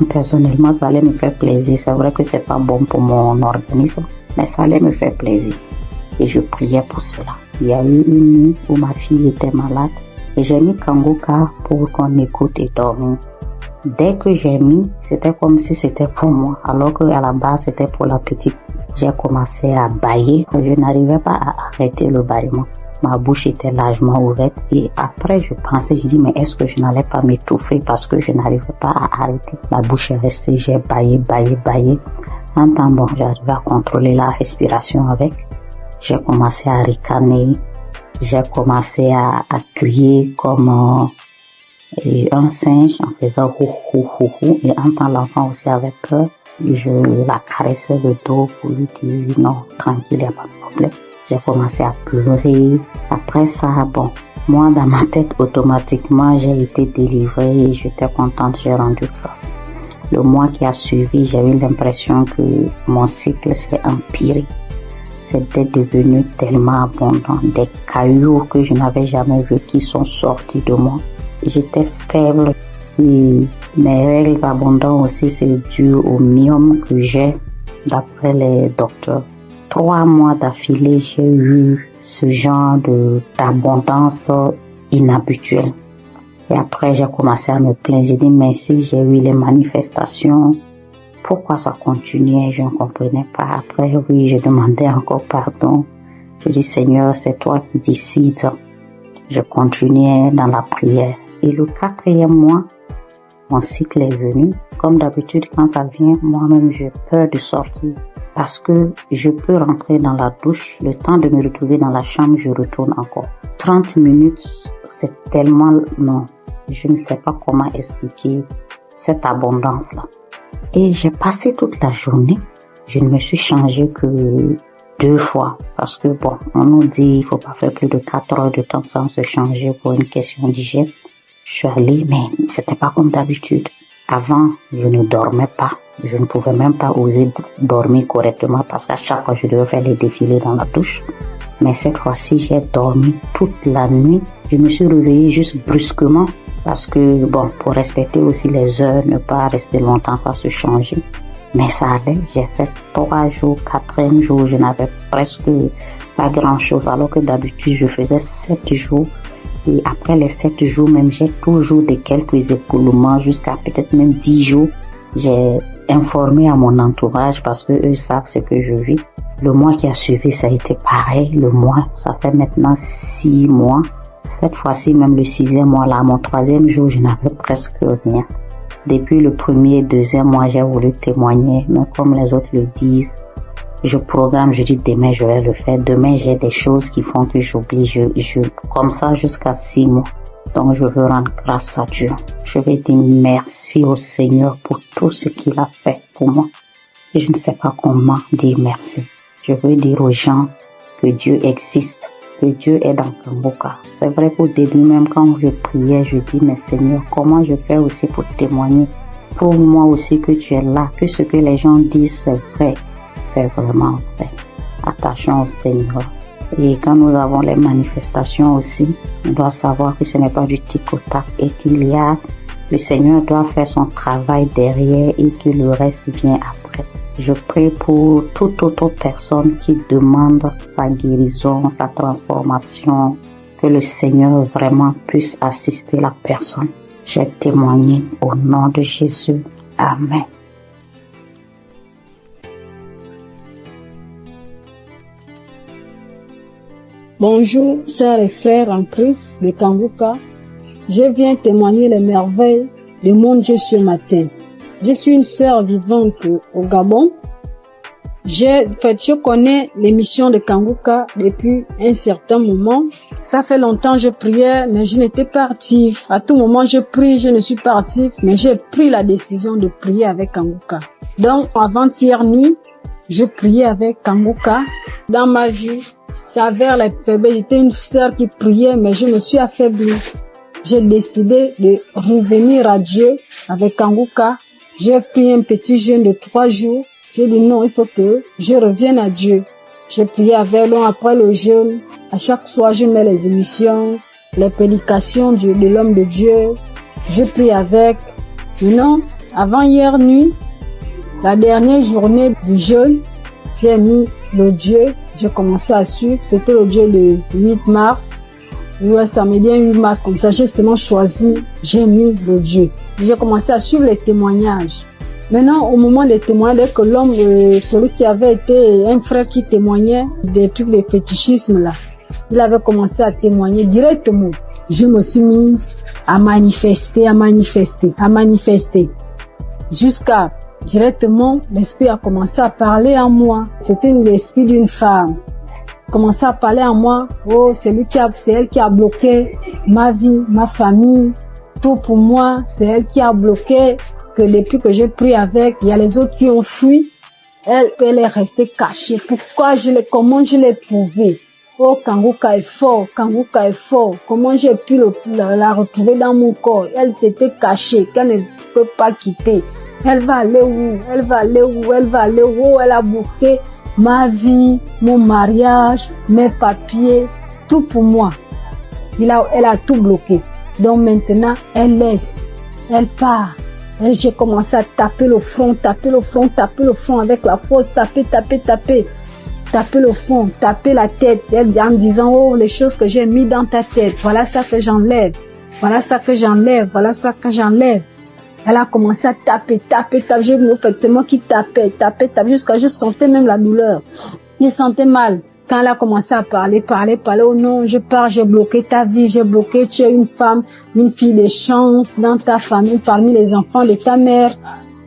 personnellement, ça allait me faire plaisir. C'est vrai que c'est pas bon pour mon organisme, mais ça allait me faire plaisir. Et je priais pour cela. Il y a eu une nuit où ma fille était malade et j'ai mis Kanguka pour qu'on écoute et dormir. Dès que j'ai mis, c'était comme si c'était pour moi, alors qu'à la base c'était pour la petite. J'ai commencé à bâiller, je n'arrivais pas à arrêter le bâillement. Ma bouche était largement ouverte et après je pensais, je dis mais est-ce que je n'allais pas m'étouffer parce que je n'arrivais pas à arrêter. La bouche est restée, j'ai bâillé. En temps bon, j'arrivais à contrôler la respiration avec. J'ai commencé à ricaner, j'ai commencé à crier comme et un singe en faisant hou hou hou hou, et en tant l'enfant aussi avait peur, je la caressais le dos pour lui dire non, tranquille, il n'y a pas de problème. J'ai commencé à pleurer. Après ça, bon, moi dans ma tête automatiquement j'ai été délivrée et j'étais contente, j'ai rendu grâce. Le mois qui a suivi, j'ai eu l'impression que mon cycle s'est empiré. C'était devenu tellement abondant, des cailloux que je n'avais jamais vus qui sont sortis de moi. J'étais faible et mes règles abondantes aussi, c'est dû au myome que j'ai d'après les docteurs. 3 mois d'affilée, j'ai eu ce genre d'abondance inhabituelle. Et après, j'ai commencé à me plaindre. J'ai dit, mais si j'ai eu les manifestations, pourquoi ça continuait? Je ne comprenais pas. Après, oui, je demandais encore pardon. Je dis, Seigneur, c'est toi qui décides. Je continuais dans la prière. Et le 4e mois, mon cycle est venu. Comme d'habitude, quand ça vient, moi-même, j'ai peur de sortir. Parce que je peux rentrer dans la douche, le temps de me retrouver dans la chambre, je retourne encore. 30 minutes, c'est tellement long. Je ne sais pas comment expliquer cette abondance-là. Et j'ai passé toute la journée. Je ne me suis changée que 2 fois. Parce que bon, on nous dit il faut pas faire plus de 4 heures de temps sans se changer pour une question d'hygiène. Je suis allée, mais c'était pas comme d'habitude. Avant, je ne dormais pas. Je ne pouvais même pas oser dormir correctement parce qu'à chaque fois, je devais faire des défilés dans la douche. Mais cette fois-ci, j'ai dormi toute la nuit. Je me suis réveillée juste brusquement parce que, bon, pour respecter aussi les heures, ne pas rester longtemps sans se changer. Mais ça allait. J'ai fait 3 jours, 4e jour, je n'avais presque pas grand-chose alors que d'habitude, je faisais 7 jours. Et après les 7 jours, même, j'ai toujours de quelques écoulements jusqu'à peut-être même 10 jours. J'ai informé à mon entourage parce que eux savent ce que je vis. Le mois qui a suivi, ça a été pareil. Le mois, ça fait maintenant 6 mois. Cette fois-ci, même le 6e mois, là, mon 3e jour, je n'avais presque rien. Depuis le 1er et 2e mois, j'ai voulu témoigner, mais comme les autres le disent, je programme, je dis demain, je vais le faire. Demain, j'ai des choses qui font que j'oublie. Comme ça, jusqu'à 6 mois. Donc, je veux rendre grâce à Dieu. Je vais dire merci au Seigneur pour tout ce qu'il a fait pour moi. Et je ne sais pas comment dire merci. Je veux dire aux gens que Dieu existe, que Dieu est dans Kanguka. C'est vrai qu'au début, même quand je priais, je dis, mais Seigneur, comment je fais aussi pour témoigner? Prouve-moi aussi que tu es là, que ce que les gens disent, c'est vrai. C'est vraiment vrai. Attachons au Seigneur. Et quand nous avons les manifestations aussi, on doit savoir que ce n'est pas du tic-au-tac et le Seigneur doit faire son travail derrière et que le reste vient après. Je prie pour toute autre personne qui demande sa guérison, sa transformation, que le Seigneur vraiment puisse assister la personne. J'ai témoigné au nom de Jésus. Amen. Bonjour, sœurs et frères en Christ de Kanguka. Je viens témoigner les merveilles de mon Dieu ce matin. Je suis une sœur vivante au Gabon. Je connais l'émission de Kanguka depuis un certain moment. Ça fait longtemps que je priais, mais je n'étais pas active. À tout moment, je prie, je ne suis pas active, mais j'ai pris la décision de prier avec Kanguka. Donc, avant-hier nuit, je priais avec Kanguka. Dans ma vie, ça vers la faiblesse. J'étais une sœur qui priait, mais je me suis affaiblie. J'ai décidé de revenir à Dieu avec Kanguka. J'ai pris un petit jeûne de 3 jours. J'ai dit non, il faut que je revienne à Dieu. J'ai prié avec lui après le jeûne. À chaque soir, je mets les émissions, les prédications de l'homme de Dieu. Je prie avec. Maintenant, avant hier nuit, la dernière journée du jeûne, j'ai mis le Dieu. J'ai commencé à suivre. C'était le Dieu le 8 mars. Ouais, samedi 8 mars, comme ça, j'ai seulement choisi, j'ai mis le Dieu. J'ai commencé à suivre les témoignages. Maintenant, au moment des témoignages, dès que l'homme, celui qui avait été un frère qui témoignait des trucs de fétichisme là, il avait commencé à témoigner directement. Je me suis mise à manifester. Jusqu'à, directement, l'esprit a commencé à parler en moi. C'était l'esprit d'une femme. Commençait à parler en moi. Oh, c'est elle qui a bloqué ma vie, ma famille. Tout pour moi, c'est elle qui a bloqué, que depuis que j'ai pris avec, il y a les autres qui ont fui. Elle est restée cachée. Comment je l'ai trouvée? Oh, Kanguka est fort, Kanguka est fort. Comment j'ai pu la retrouver dans mon corps? Elle s'était cachée, qu'elle ne peut pas quitter. Elle va aller où? Elle va aller où? Elle va aller où? Elle a bloqué ma vie, mon mariage, mes papiers, tout pour moi. Elle a tout bloqué. Donc maintenant, elle laisse, elle part. Et j'ai commencé à taper le front avec la force, taper le front, taper la tête, en disant, oh, les choses que j'ai mis dans ta tête, voilà ça que j'enlève, voilà ça que j'enlève, voilà ça que j'enlève. Elle a commencé à taper, c'est moi qui tapais, jusqu'à je sentais même la douleur. Je sentais mal. Quand elle a commencé à parler, oh non, je pars, j'ai bloqué ta vie, j'ai bloqué, tu es une femme, une fille de chance dans ta famille, parmi les enfants de ta mère.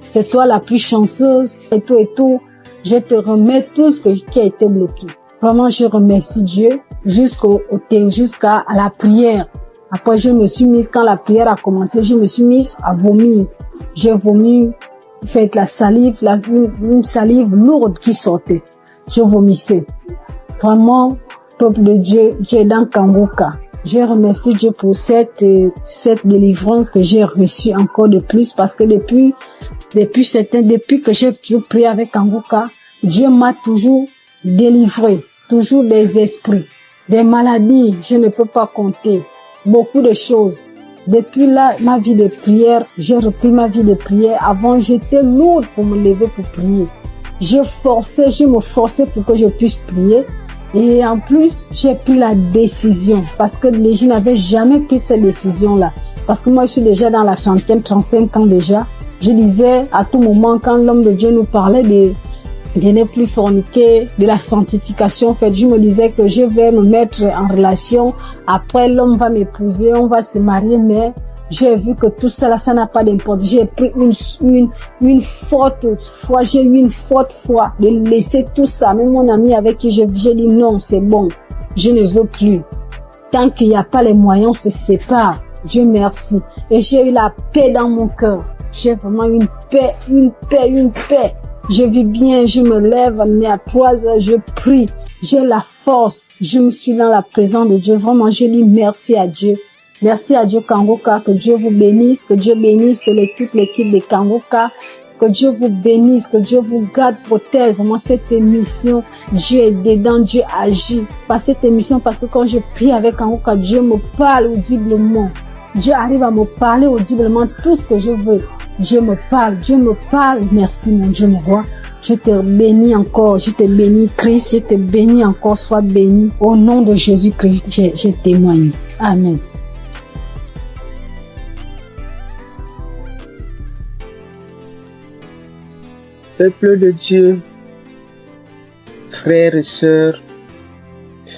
C'est toi la plus chanceuse, et tout. Je te remets tout ce qui a été bloqué. Vraiment, je remercie Dieu jusqu'à la prière. Après, je me suis mise, quand la prière a commencé, je me suis mise à vomir. J'ai vomi, fait la salive, une salive lourde qui sortait. Je vomissais. Vraiment, peuple de Dieu, Dieu dans Kanguka. Je remercie Dieu pour cette délivrance que j'ai reçue encore de plus, parce que depuis que j'ai toujours prié avec Kanguka, Dieu m'a toujours délivré, toujours des esprits, des maladies, je ne peux pas compter, beaucoup de choses. Depuis là, ma vie de prière, j'ai repris ma vie de prière. Avant, j'étais lourde pour me lever pour prier. Je me forçais pour que je puisse prier. Et en plus, j'ai pris la décision, parce que je n'avais jamais pris cette décision-là. Parce que moi, je suis déjà dans la trentaine, 35 ans déjà. Je disais à tout moment, quand l'homme de Dieu nous parlait de ne plus forniquer, de la sanctification, en fait, je me disais que je vais me mettre en relation. Après, l'homme va m'épouser, on va se marier, mais j'ai vu que tout ça, là, ça n'a pas d'importance. J'ai pris une forte foi, j'ai eu une forte foi de laisser tout ça. Même mon ami avec qui j'ai dit non, c'est bon, je ne veux plus. Tant qu'il n'y a pas les moyens, on se sépare. Dieu merci. Et j'ai eu la paix dans mon cœur. J'ai vraiment une paix. Je vis bien, je me lève à 3 heures, je prie, j'ai la force, je me suis dans la présence de Dieu. Vraiment, je dis merci à Dieu. Merci à Dieu Kanguka, que Dieu vous bénisse, que Dieu bénisse toute l'équipe de Kanguka, que Dieu vous bénisse, que Dieu vous garde, protège. Vraiment cette émission, Dieu est dedans, Dieu agit par cette émission, parce que quand je prie avec Kanguka, Dieu me parle audiblement. Dieu arrive à me parler audiblement tout ce que je veux. Dieu me parle. Merci mon Dieu, mon roi. Je te bénis encore, je te bénis Christ, je te bénis encore, sois béni. Au nom de Jésus-Christ, je témoigne. Amen. Peuple de Dieu, frères et sœurs,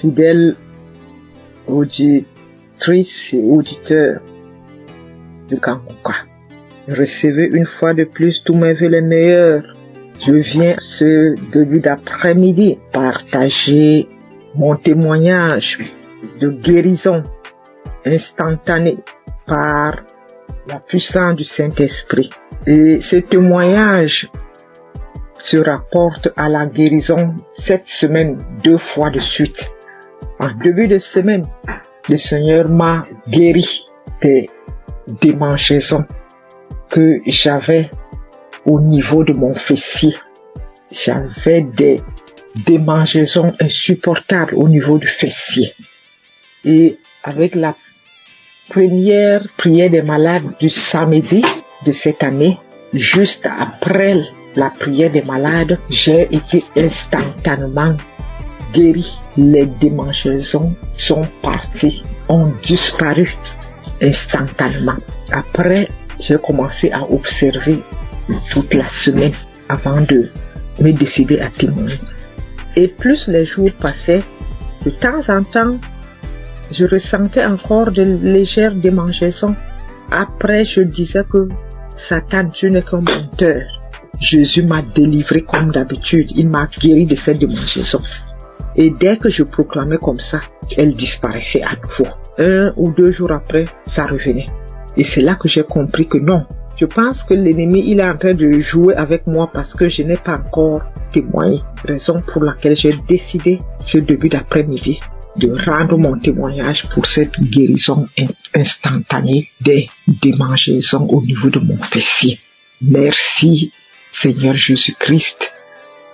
fidèles auditrices et auditeurs de Kanguka, recevez une fois de plus tous mes vœux les meilleurs. Je viens ce début d'après-midi partager mon témoignage de guérison instantanée par la puissance du Saint-Esprit. Et ce témoignage se rapporte à la guérison cette semaine 2 fois de suite. En début de semaine, le Seigneur m'a guéri des démangeaisons que j'avais au niveau de mon fessier. J'avais des démangeaisons insupportables au niveau du fessier. Et avec la première prière des malades du samedi de cette année, juste après la prière des malades, j'ai été instantanément guéri. Les démangeaisons sont parties, ont disparu instantanément. Après, j'ai commencé à observer toute la semaine avant de me décider à témoigner. Et plus les jours passaient, de temps en temps, je ressentais encore de légères démangeaisons. Après, je disais que Satan, tu n'es qu'un menteur. Jésus m'a délivré comme d'habitude. Il m'a guéri de cette démangeaison. Et dès que je proclamais comme ça, elle disparaissait à nouveau. 1 ou 2 jours après, ça revenait. Et c'est là que j'ai compris que non. Je pense que l'ennemi, il est en train de jouer avec moi parce que je n'ai pas encore témoigné. Raison pour laquelle j'ai décidé ce début d'après-midi de rendre mon témoignage pour cette guérison instantanée des démangeaisons au niveau de mon fessier. Merci Seigneur Jésus-Christ.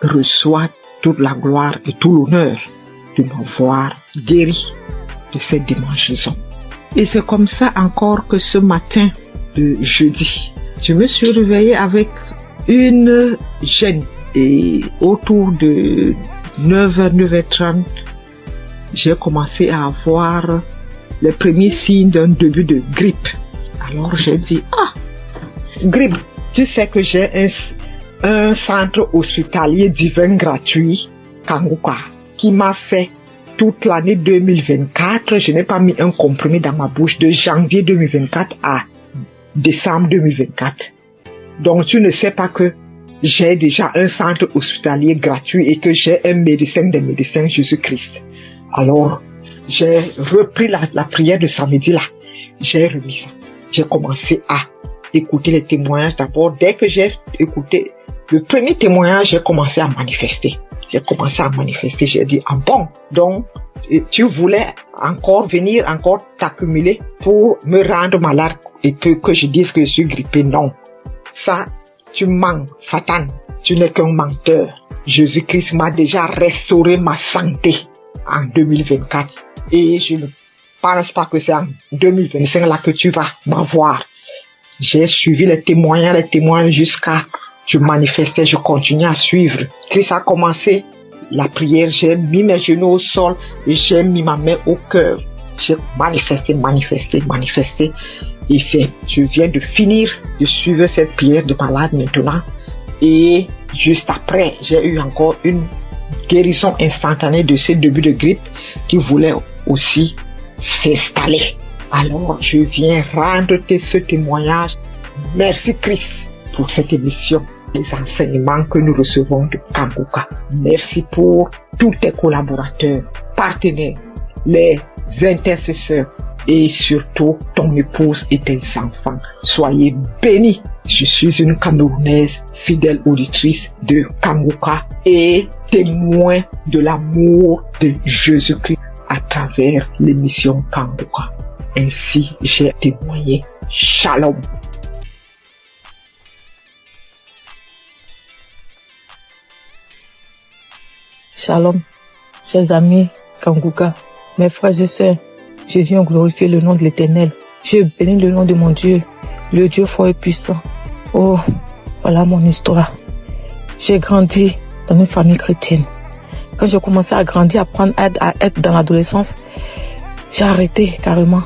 Reçois toute la gloire et tout l'honneur de m'avoir guéri de cette démangeaison. Et c'est comme ça encore que ce matin de jeudi, je me suis réveillée avec une gêne et autour de 9h, 9h30, j'ai commencé à avoir les premiers signes d'un début de grippe. Alors j'ai dit, grippe, tu sais que j'ai un centre hospitalier divin gratuit, Kanguka, qui m'a fait toute l'année 2024. Je n'ai pas mis un comprimé dans ma bouche de janvier 2024 à décembre 2024. Donc tu ne sais pas que j'ai déjà un centre hospitalier gratuit et que j'ai un médecin des médecins, Jésus-Christ. Alors, j'ai repris la prière de samedi là. J'ai remis ça. J'ai commencé à écouter les témoignages d'abord. Dès que j'ai écouté le premier témoignage, j'ai commencé à manifester. J'ai dit, bon, donc tu voulais encore venir, encore t'accumuler pour me rendre malade et que je dise que je suis grippé. Non. Ça, tu mens, Satan. Tu n'es qu'un menteur. Jésus-Christ m'a déjà restauré ma santé en 2024. Et je ne pense pas que c'est en 2025 là que tu vas m'avoir. J'ai suivi les témoins jusqu'à je manifestais, je continuais à suivre. Christ a commencé la prière, j'ai mis mes genoux au sol et j'ai mis ma main au cœur. J'ai manifesté. Et je viens de finir de suivre cette prière de malade maintenant. Et juste après, j'ai eu encore une guérison instantanée de ce début de grippe qui voulait aussi s'installer. Alors, je viens rendre ce témoignage. Merci Christ pour cette émission, les enseignements que nous recevons de Kanguka. Merci pour tous tes collaborateurs, partenaires, les intercesseurs et surtout ton épouse et tes enfants. Soyez bénis. Je suis une Camerounaise, fidèle auditrice de Kanguka et témoin de l'amour de Jésus-Christ à travers l'émission Kanguka. Ainsi, j'ai témoigné. Shalom. Shalom, chers amis Kanguka, mes frères et sœurs, je viens glorifier le nom de l'Éternel. Je bénis le nom de mon Dieu, le Dieu fort et puissant. Oh, voilà mon histoire. J'ai grandi dans une famille chrétienne. Quand j'ai commencé à grandir, à être dans l'adolescence, j'ai arrêté carrément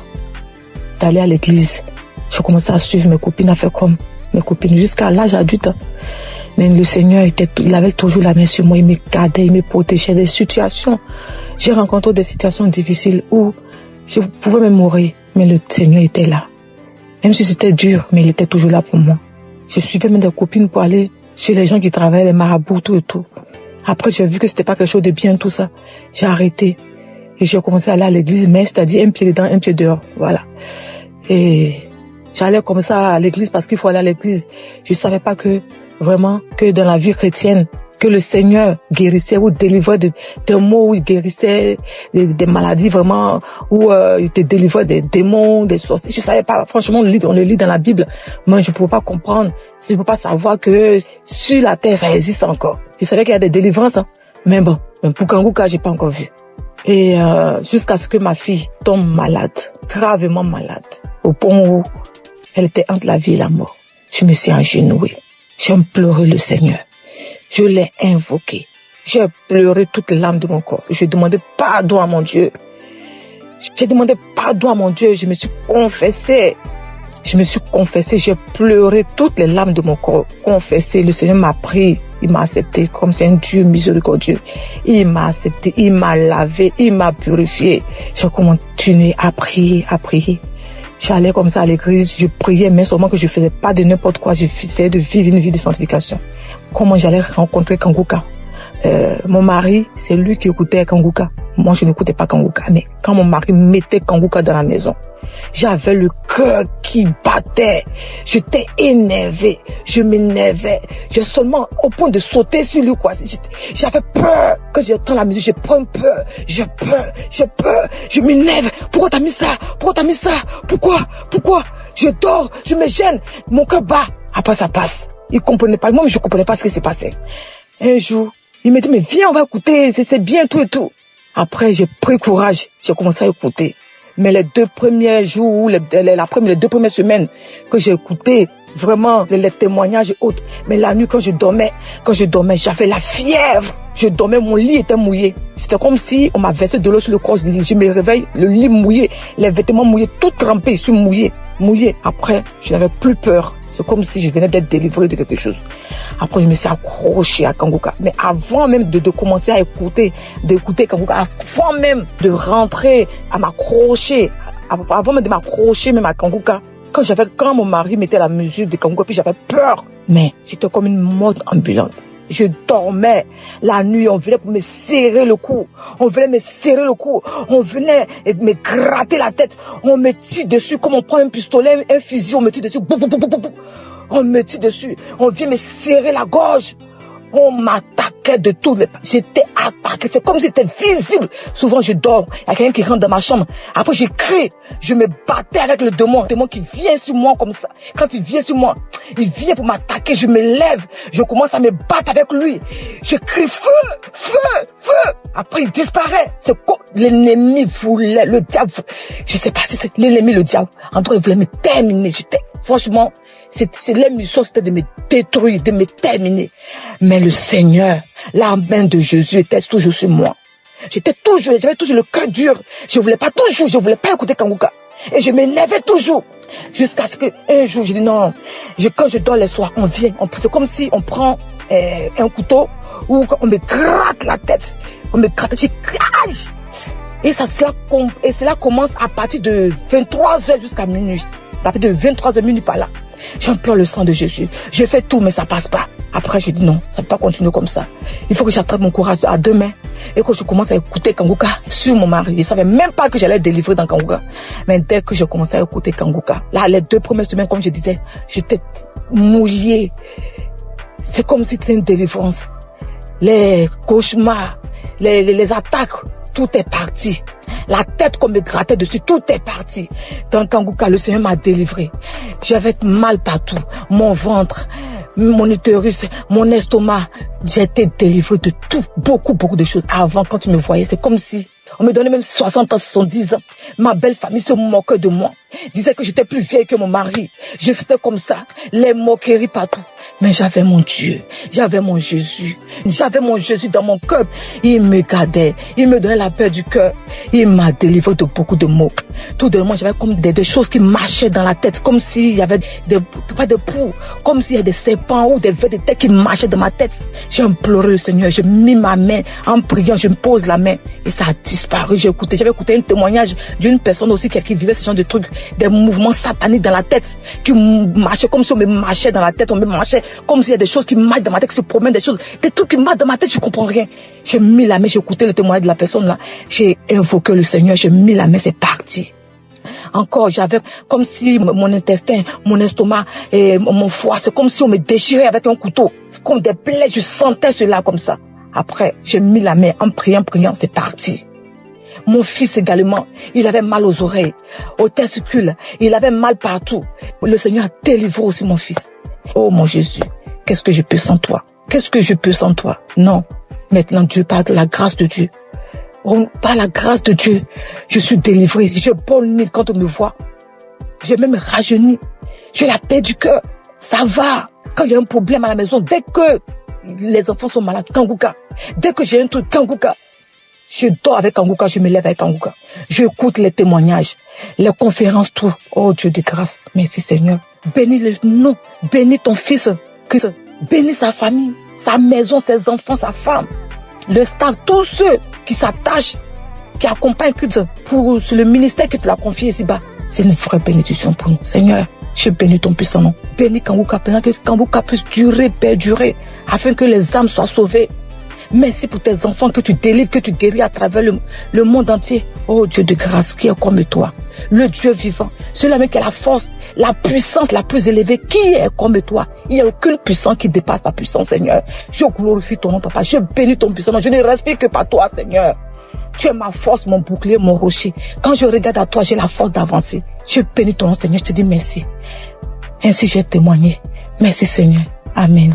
d'aller à l'église. J'ai commencé à suivre mes copines, à faire comme mes copines jusqu'à l'âge adulte. Mais le Seigneur il avait toujours la main sur moi, il me gardait, il me protégeait des situations. J'ai rencontré des situations difficiles où je pouvais même mourir, mais le Seigneur était là. Même si c'était dur, mais il était toujours là pour moi. Je suivais même des copines pour aller chez les gens qui travaillaient, les marabouts, tout et tout. Après, j'ai vu que c'était pas quelque chose de bien, tout ça. J'ai arrêté. Et j'ai commencé à aller à l'église, mais c'est-à-dire un pied dedans, un pied dehors. Voilà. Et j'allais comme ça à l'église parce qu'il faut aller à l'église. Je savais pas que, vraiment, que dans la vie chrétienne, que le Seigneur guérissait ou délivrait des maux, où il guérissait des maladies vraiment, où il te délivrait des démons, des sorciers. Je savais pas, franchement, on le lit dans la Bible, mais je ne pouvais pas comprendre, je ne pouvais pas savoir que sur la terre, ça existe encore. Je savais qu'il y a des délivrances, hein, mais bon, pour Kanguka, j'ai pas encore vu. Et jusqu'à ce que ma fille tombe malade, gravement malade, au point où elle était entre la vie et la mort. Je me suis agenouillée, j'ai pleuré le Seigneur. Je l'ai invoqué. J'ai pleuré toutes les larmes de mon corps. Je demandais pardon à mon Dieu. J'ai demandé pardon à mon Dieu. Je me suis confessé. J'ai pleuré toutes les larmes de mon corps. Confessé. Le Seigneur m'a pris. Il m'a accepté comme c'est un Dieu miséricordieux. Il m'a accepté. Il m'a lavé. Il m'a purifié. J'ai continué à prier, J'allais comme ça à l'église. Je priais, mais seulement que je faisais pas de n'importe quoi. J'essayais de vivre une vie de sanctification. Comment j'allais rencontrer Kanguka. mon mari, c'est lui qui écoutait Kanguka. Moi, je n'écoutais pas Kanguka. Mais quand mon mari mettait Kanguka dans la maison, j'avais le cœur qui battait. J'étais énervé. Je m'énervais. J'ai seulement au point de sauter sur lui, quoi. J'avais peur. Quand j'entends la musique, j'ai peur. J'ai peur. Je m'énerve. Pourquoi t'as mis ça? Pourquoi? Je dors. Je me gêne. Mon cœur bat. Après, ça passe. Il comprenait pas. Moi, je comprenais pas ce qui s'est passé. Un jour, il m'a dit, mais viens, on va écouter. C'est bien, tout et tout. Après, j'ai pris courage. J'ai commencé à écouter. Mais les 2 premiers jours, les 2 premières semaines que j'ai écouté, vraiment, les témoignages et autres. Mais la nuit, quand je dormais, j'avais la fièvre. Je dormais, mon lit était mouillé. C'était comme si on m'a versé de l'eau sur le corps. Je me réveille, le lit mouillé, les vêtements mouillés, tout trempé, je suis mouillé. Après, je n'avais plus peur. C'est comme si je venais d'être délivré de quelque chose. Après, je me suis accroché à Kanguka. Mais avant même de commencer à d'écouter Kanguka, avant même de rentrer à m'accrocher, avant même de m'accrocher même à Kanguka, quand mon mari mettait la musique de Kanguka, puis j'avais peur. Mais j'étais comme une mode ambulante. Je dormais la nuit, on venait pour me serrer le cou. On venait me gratter la tête. On me tire dessus comme on prend un pistolet, un fusil, on me tire dessus. On me tire dessus. On vient me serrer la gorge. On m'attaquait de toutes les parts. J'étais attaqué. C'est comme si c'était visible. Souvent, je dors. Il y a quelqu'un qui rentre dans ma chambre. Après, je crie. Je me battais avec le démon. Le démon qui vient sur moi comme ça. Quand il vient sur moi, il vient pour m'attaquer. Je me lève. Je commence à me battre avec lui. Je crie feu. Après, il disparaît. C'est quoi? L'ennemi voulait, le diable. Je sais pas si c'est l'ennemi, le diable. En tout cas, il voulait me terminer. Franchement, la mission, c'était de me détruire, de me terminer. Mais le Seigneur, la main de Jésus était toujours sur moi. J'avais toujours le cœur dur. Je voulais pas écouter Kanguka. Et je m'énervais toujours. Jusqu'à ce qu'un jour, je dis non. Quand je dors les soirs, c'est comme si on prend un couteau ou on me gratte la tête. Je crache. Et cela commence à partir de 23h jusqu'à minuit. À partir de 23h minuit par là. J'implore le sang de Jésus. Je fais tout, mais ça passe pas. Après, j'ai dit non, ça ne peut pas continuer comme ça. Il faut que j'attrape mon courage à 2 mains et que je commence à écouter Kanguka sur mon mari. Je ne savais même pas que j'allais délivrer dans Kanguka. Mais dès que j'ai commencé à écouter Kanguka, là, les 2 premières semaines, comme je disais, j'étais mouillée. C'est comme si c'était une délivrance. Les cauchemars, les attaques, tout est parti. La tête qu'on me grattait dessus, tout est parti. Dans Kanguka, le Seigneur m'a délivré. J'avais mal partout. Mon ventre, mon utérus, mon estomac. J'ai été délivré de tout. Beaucoup de choses. Avant, quand tu me voyais, c'est comme si on me donnait même 60 ans, 70 ans. Ma belle famille se moquait de moi. Disait que j'étais plus vieille que mon mari. Je faisais comme ça. Les moqueries partout. Mais j'avais mon Dieu, j'avais mon Jésus dans mon cœur. Il me gardait, il me donnait la paix du cœur. Il m'a délivré de beaucoup de maux. Tout de moi, j'avais comme des choses qui marchaient dans la tête, comme s'il y avait pas de poux, comme s'il y avait des serpents ou des vers de tête qui marchaient dans ma tête. J'ai imploré le Seigneur, j'ai mis ma main en priant, je me pose la main et ça a disparu. J'avais écouté un témoignage d'une personne aussi qui vivait ce genre de trucs, des mouvements sataniques dans la tête, qui marchaient comme si on me marchait dans la tête, on me marchait comme s'il y a des choses qui marchent dans ma tête, qui se promènent, des trucs qui marchent dans ma tête, je comprends rien. J'ai mis la main, j'ai écouté le témoignage de la personne là, j'ai invoqué le Seigneur, j'ai mis la main, c'est parti. Encore, j'avais comme si mon intestin, mon estomac et mon foie, c'est comme si on me déchirait avec un couteau. C'est comme des plaies, je sentais cela comme ça. Après, j'ai mis la main en priant, c'est parti. Mon fils également, il avait mal aux oreilles, aux testicules, il avait mal partout. Le Seigneur a délivré aussi mon fils. Oh mon Jésus, qu'est-ce que je peux sans toi? Non. Maintenant, Dieu, par la grâce de Dieu. Par la grâce de Dieu, je suis délivré. Je bonne quand on me voit. J'ai même rajeuni. J'ai la paix du cœur. Ça va. Quand il y a un problème à la maison, dès que les enfants sont malades, Kanguka. Dès que j'ai un truc, Kanguka. Je dors avec Kanguka, je me lève avec Kanguka. J'écoute les témoignages, les conférences, tout. Oh Dieu de grâce. Merci Seigneur. Bénis le nom. Bénis ton fils, Christ. Bénis sa famille, sa maison, ses enfants, sa femme. Le staff, tous ceux qui s'attachent, qui accompagnent Christ pour le ministère que tu l'as confié ici-bas. C'est une vraie bénédiction pour nous. Seigneur, je bénis ton puissant nom. Bénis Kanguka, que Kanguka puisse durer, perdurer, afin que les âmes soient sauvées. Merci pour tes enfants que tu délivres, que tu guéris à travers le monde entier. Oh Dieu de grâce, qui est comme toi? Le Dieu vivant, celui-là qui a la force, la puissance la plus élevée, qui est comme toi? Il n'y a aucune puissance qui dépasse ta puissance, Seigneur. Je glorifie ton nom, Papa. Je bénis ton puissance. Je ne respire que par toi, Seigneur. Tu es ma force, mon bouclier, mon rocher. Quand je regarde à toi, j'ai la force d'avancer. Je bénis ton nom, Seigneur. Je te dis merci. Ainsi j'ai témoigné. Merci, Seigneur. Amen.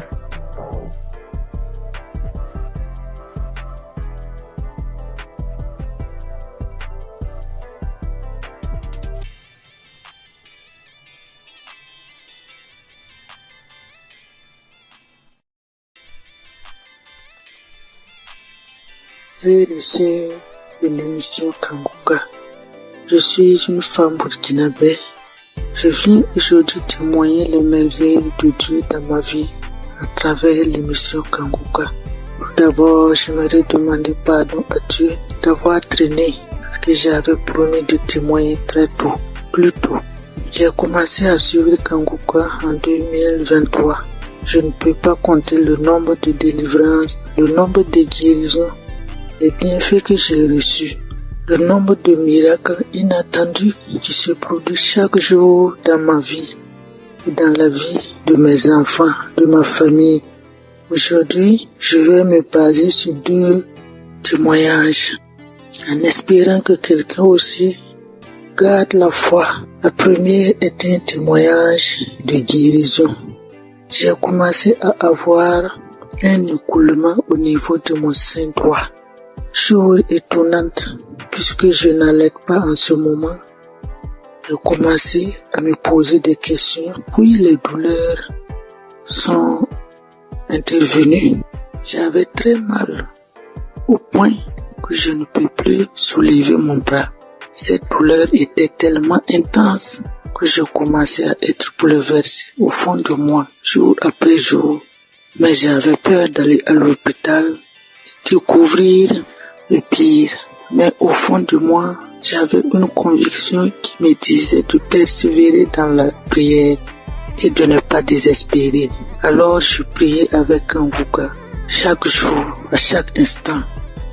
Frères et sœurs de l'émission Kanguka, je suis une femme burkinabé. Je viens aujourd'hui témoigner les merveilles de Dieu dans ma vie à travers l'émission Kanguka. Tout d'abord, j'aimerais demander pardon à Dieu d'avoir traîné parce que j'avais promis de témoigner très tôt, plus tôt. J'ai commencé à suivre Kanguka en 2023. Je ne peux pas compter le nombre de délivrances, le nombre de guérisons, les bienfaits que j'ai reçus, le nombre de miracles inattendus qui se produisent chaque jour dans ma vie et dans la vie de mes enfants, de ma famille. Aujourd'hui, je vais me baser sur 2 témoignages en espérant que quelqu'un aussi garde la foi. La première est un témoignage de guérison. J'ai commencé à avoir un écoulement au niveau de mon sein droit. Chose étonnante, puisque je n'allais pas en ce moment, j'ai commencé à me poser des questions, puis les douleurs sont intervenues. J'avais très mal, au point que je ne peux plus soulever mon bras. Cette douleur était tellement intense que je commençais à être bouleversé au fond de moi, jour après jour. Mais j'avais peur d'aller à l'hôpital et découvrir le pire. Mais au fond de moi, j'avais une conviction qui me disait de persévérer dans la prière et de ne pas désespérer. Alors je priais avec Kanguka chaque jour, à chaque instant,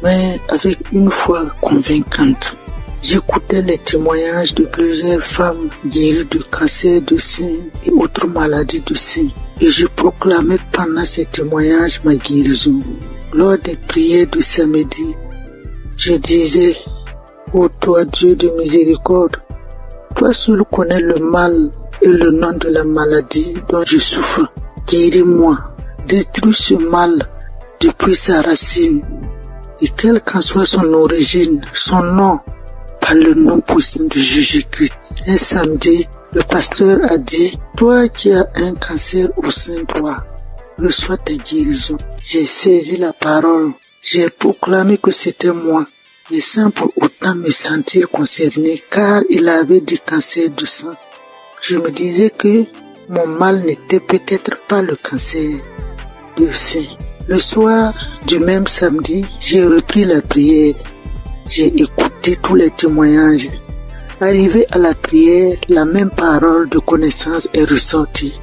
mais avec une foi convaincante. J'écoutais les témoignages de plusieurs femmes guéries de cancer de sein et autres maladies du sein, et je proclamais pendant ces témoignages ma guérison. Lors des prières du samedi, je disais: ô toi Dieu de miséricorde, toi seul connais le mal et le nom de la maladie dont je souffre. Guéris-moi, détruis ce mal depuis sa racine, et quelle qu'en soit son origine, son nom, par le nom puissant de Jésus-Christ. Un samedi, le pasteur a dit: toi qui as un cancer au sein droit, reçois ta guérison. J'ai saisi la parole. J'ai proclamé que c'était moi, mais sans pour autant me sentir concerné, car il avait du cancer du sang. Je me disais que mon mal n'était peut-être pas le cancer du sein. Le soir du même samedi, j'ai repris la prière. J'ai écouté tous les témoignages. Arrivé à la prière, la même parole de connaissance est ressortie.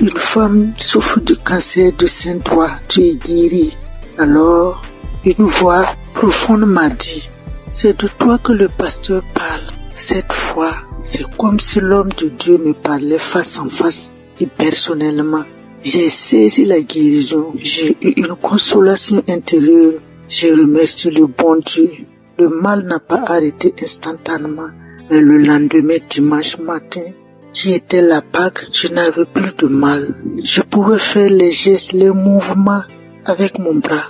Une femme souffre de cancer du sein droit, tu es guérie. Alors, une voix profonde m'a dit: c'est de toi que le pasteur parle. Cette fois, c'est comme si l'homme de Dieu me parlait face en face et personnellement. J'ai saisi la guérison, j'ai eu une consolation intérieure. J'ai remercié le bon Dieu. Le mal n'a pas arrêté instantanément, mais le lendemain, dimanche matin, qui était la Pâque, je n'avais plus de mal. Je pouvais faire les gestes, les mouvements avec mon bras.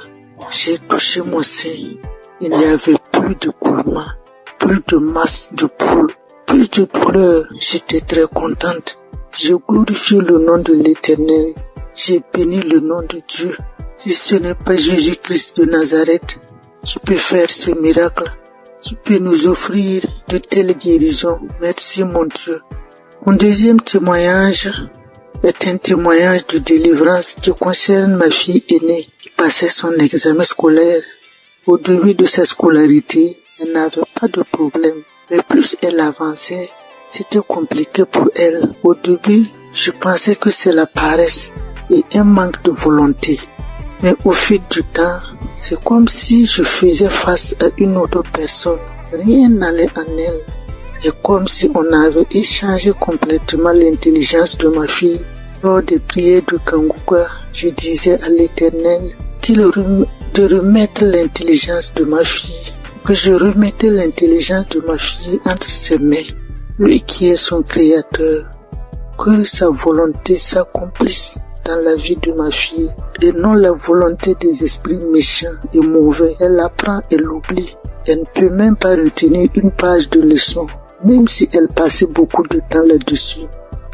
J'ai touché mon sein. Il n'y avait plus de coulement, plus de masse de poule, plus de douleur. J'étais très contente. J'ai glorifié le nom de l'Éternel. J'ai béni le nom de Dieu. Si ce n'est pas Jésus-Christ de Nazareth qui peut faire ce miracle, qui peut nous offrir de telles guérisons, merci mon Dieu. Mon deuxième témoignage est un témoignage de délivrance qui concerne ma fille aînée qui passait son examen scolaire. Au début de sa scolarité, elle n'avait pas de problème, mais plus elle avançait, c'était compliqué pour elle. Au début, je pensais que c'est la paresse et un manque de volonté. Mais au fil du temps, c'est comme si je faisais face à une autre personne. Rien n'allait en elle. C'est comme si on avait échangé complètement l'intelligence de ma fille. Lors des prières de Kanguka, je disais à l'Éternel de remettre l'intelligence de ma fille, que je remettais l'intelligence de ma fille entre ses mains, lui qui est son créateur, que sa volonté s'accomplisse dans la vie de ma fille et non la volonté des esprits méchants et mauvais. Elle l'apprend et l'oublie. Elle ne peut même pas retenir une page de leçon, même si elle passait beaucoup de temps là-dessus.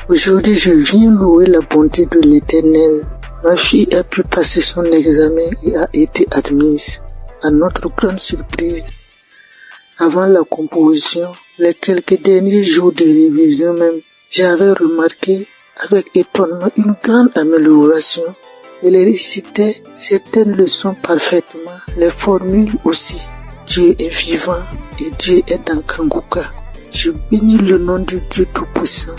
Aujourd'hui, je viens louer la bonté de l'Éternel. Ma fille a pu passer son examen et a été admise. À notre grande surprise, avant la composition, les quelques derniers jours de révision même, j'avais remarqué avec étonnement une grande amélioration. Elle récitait certaines leçons parfaitement, les formules aussi. Dieu est vivant et Dieu est dans Kanguka. Je bénis le nom du Dieu Tout-Puissant.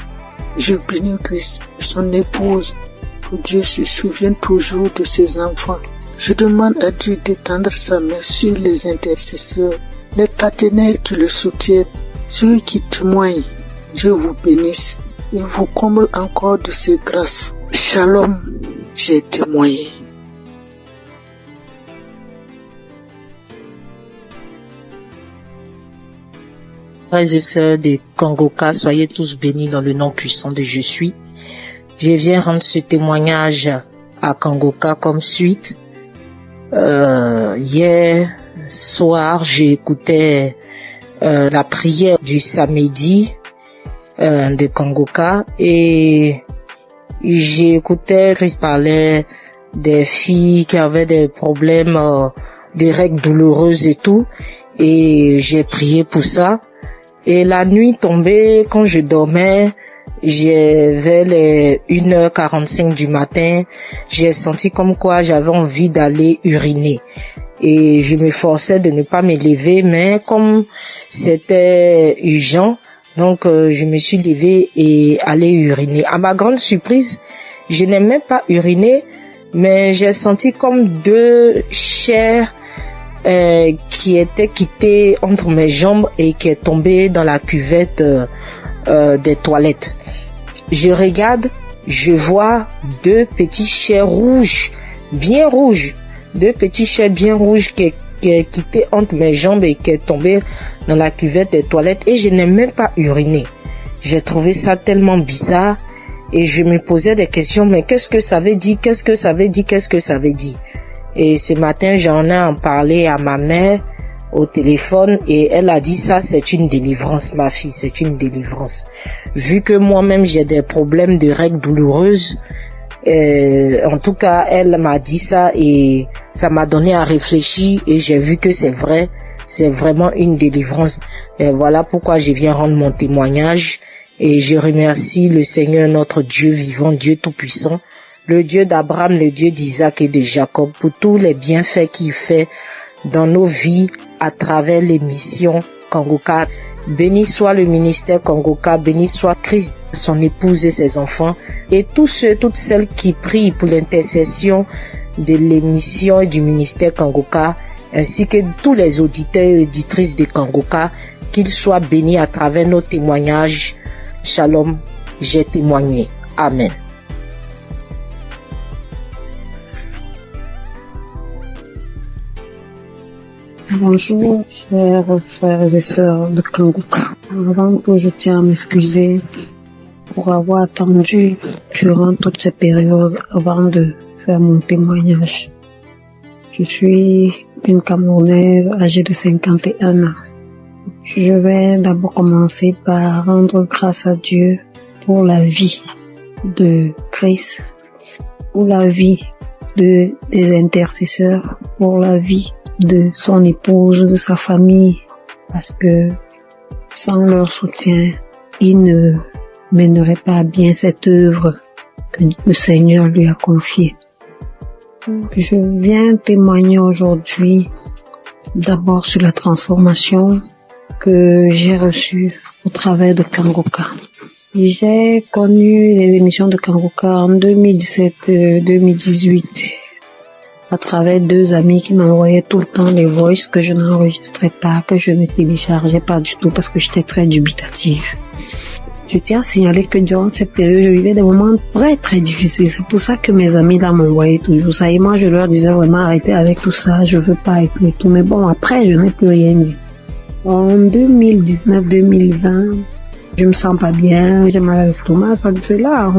Je bénis Christ et son épouse. Que Dieu se souvienne toujours de ses enfants. Je demande à Dieu d'étendre sa main sur les intercesseurs, les partenaires qui le soutiennent, ceux qui témoignent. Dieu vous bénisse et vous comble encore de ses grâces. Shalom, j'ai témoigné. Frères et sœurs de Kanguka, soyez tous bénis dans le nom puissant de Je suis. Je viens rendre ce témoignage à Kanguka comme suite. Hier soir, j'écoutais la prière du samedi de Kanguka et j'écoutais Christ parlait des filles qui avaient des problèmes, des règles douloureuses et tout, et j'ai prié pour ça. Et la nuit tombée, quand je dormais, vers les 1h45 du matin, j'ai senti comme quoi j'avais envie d'aller uriner. Et je me forçais de ne pas me lever, mais comme c'était urgent, donc je me suis levée et allé uriner. À ma grande surprise, je n'ai même pas uriné, mais j'ai senti comme deux chairs qui étaient quittées entre mes jambes et qui est tombée dans la cuvette des toilettes. Je regarde, je vois deux petits chairs rouges, bien rouges, deux petits chairs bien rouges qui est quitté entre mes jambes et qui est tombé dans la cuvette des toilettes et je n'ai même pas uriné. J'ai trouvé ça tellement bizarre et je me posais des questions, mais qu'est-ce que ça veut dire, qu'est-ce que ça veut dire, qu'est-ce que ça veut dire? Et ce matin, j'en ai parlé à ma mère au téléphone et elle a dit ça, c'est une délivrance, ma fille, c'est une délivrance. Vu que moi-même j'ai des problèmes de règles douloureuses, en tout cas, elle m'a dit ça et ça m'a donné à réfléchir et j'ai vu que c'est vrai, c'est vraiment une délivrance. Et voilà pourquoi je viens rendre mon témoignage et je remercie le Seigneur, notre Dieu vivant, Dieu tout-puissant, le Dieu d'Abraham, le Dieu d'Isaac et de Jacob, pour tous les bienfaits qu'il fait dans nos vies à travers les missions Kanguka. Béni soit le ministère Kanguka, béni soit Christ, son épouse et ses enfants, et tous ceux, toutes celles qui prient pour l'intercession de l'émission et du ministère Kanguka, ainsi que tous les auditeurs et auditrices de Kanguka, qu'ils soient bénis à travers nos témoignages. Shalom, j'ai témoigné. Amen. Bonjour, chers frères et sœurs de Kanguka. Avant que je tiens à m'excuser pour avoir attendu durant toute cette période avant de faire mon témoignage. Je suis une Camerounaise âgée de 51 ans. Je vais d'abord commencer par rendre grâce à Dieu pour la vie de Christ, pour la vie des intercesseurs, pour la vie de son épouse, de sa famille, parce que sans leur soutien, il ne mènerait pas à bien cette œuvre que le Seigneur lui a confiée. Je viens témoigner aujourd'hui d'abord sur la transformation que j'ai reçue au travers de Kanguka. J'ai connu les émissions de Kanguka en 2017-2018. à travers 2 amis qui m'envoyaient tout le temps les voices que je n'enregistrais pas, que je ne téléchargeais pas du tout parce que j'étais très dubitative. Je tiens à signaler que durant cette période, je vivais des moments très très difficiles. C'est pour ça que mes amis là m'envoyaient toujours ça. Et moi, je leur disais vraiment arrêtez avec tout ça, je veux pas et tout. Mais bon, après, je n'ai plus rien dit. En 2019-2020, je me sens pas bien, j'ai mal à l'estomac, c'est là,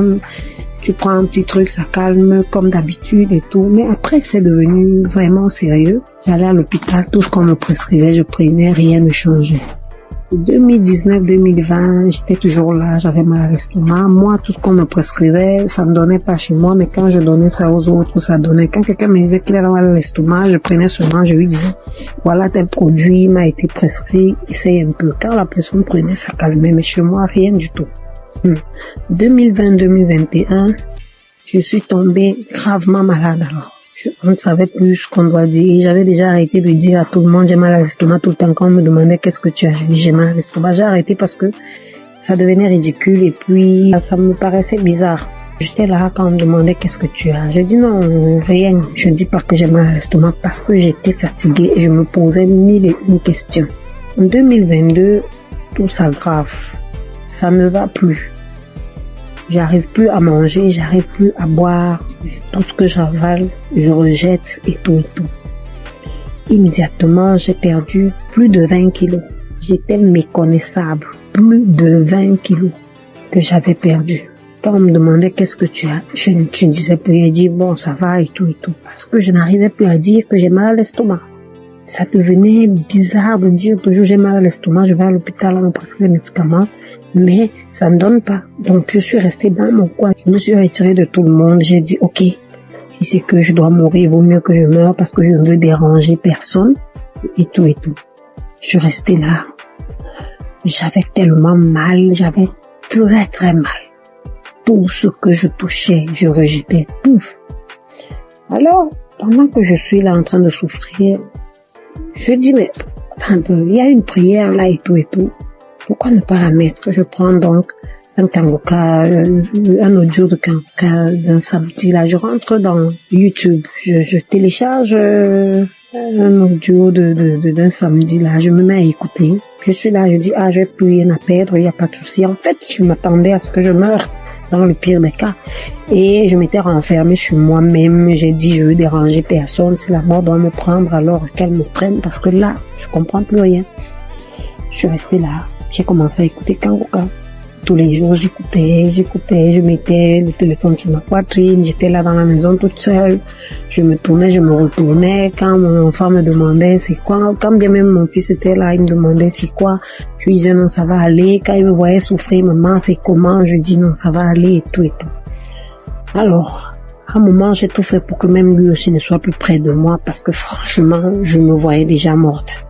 tu prends un petit truc, ça calme comme d'habitude et tout. Mais après, c'est devenu vraiment sérieux. J'allais à l'hôpital, tout ce qu'on me prescrivait, je prenais, rien ne changeait. 2019-2020, j'étais toujours là, j'avais mal à l'estomac. Moi, tout ce qu'on me prescrivait, ça ne donnait pas chez moi, mais quand je donnais ça aux autres, ça donnait. Quand quelqu'un me disait qu'il avait mal à l'estomac, je prenais seulement, je lui disais, voilà tel produit m'a été prescrit, essaye un peu. Quand la personne prenait, ça calmait, mais chez moi, rien du tout. 2020-2021, je suis tombée gravement malade alors. On ne savait plus ce qu'on doit dire. J'avais déjà arrêté de dire à tout le monde j'ai mal à l'estomac tout le temps. Quand on me demandait qu'est-ce que tu as, j'ai dit j'ai mal à l'estomac. J'ai arrêté parce que ça devenait ridicule et puis ça me paraissait bizarre. J'étais là quand on me demandait qu'est-ce que tu as. J'ai dit non, rien. Je dis pas que j'ai mal à l'estomac parce que j'étais fatiguée et je me posais 1001 questions. En 2022, tout s'aggrave. Ça ne va plus. J'arrive plus à manger, j'arrive plus à boire. Tout ce que j'avale, je rejette et tout. Immédiatement, j'ai perdu plus de 20 kilos. J'étais méconnaissable. Plus de 20 kilos que j'avais perdu. Quand on me demandait qu'est-ce que tu as, je ne disais plus. Elle dit bon, ça va et tout. Parce que je n'arrivais plus à dire que j'ai mal à l'estomac. Ça devenait bizarre de dire toujours j'ai mal à l'estomac, je vais à l'hôpital, on me prescrit les médicaments. Mais ça ne donne pas. Donc je suis restée dans mon coin. Je me suis retirée de tout le monde. J'ai dit ok, si c'est que je dois mourir, il vaut mieux que je meure parce que je ne veux déranger personne et tout. Je suis restée là. J'avais tellement mal, j'avais très très mal. Tout ce que je touchais, je rejetais tout. Alors, pendant que je suis là en train de souffrir, je dis mais attends un peu, il y a une prière là et tout. Pourquoi ne pas la mettre? Je prends donc un kangoka, un audio de kangoka d'un samedi là. Je rentre dans YouTube, je télécharge un audio d'un samedi là. Je me mets à écouter. Je suis là, je dis je n'ai plus rien à perdre, il n'y a pas de souci. En fait, je m'attendais à ce que je meure dans le pire des cas. Et je m'étais renfermée sur moi-même. J'ai dit je veux déranger personne. Si la mort doit me prendre, alors qu'elle me prenne parce que là, je comprends plus rien. Je suis restée là. J'ai commencé à écouter Kangoka. Tous les jours, j'écoutais, je mettais le téléphone sur ma poitrine, j'étais là dans la maison toute seule. Je me tournais, je me retournais. Quand mon enfant me demandait c'est quoi, quand bien même mon fils était là, il me demandait c'est quoi, je lui disais non, ça va aller. Quand il me voyait souffrir, maman, c'est comment, je dis non, ça va aller et tout. Alors, à un moment, j'ai tout fait pour que même lui aussi ne soit plus près de moi parce que franchement, je me voyais déjà morte.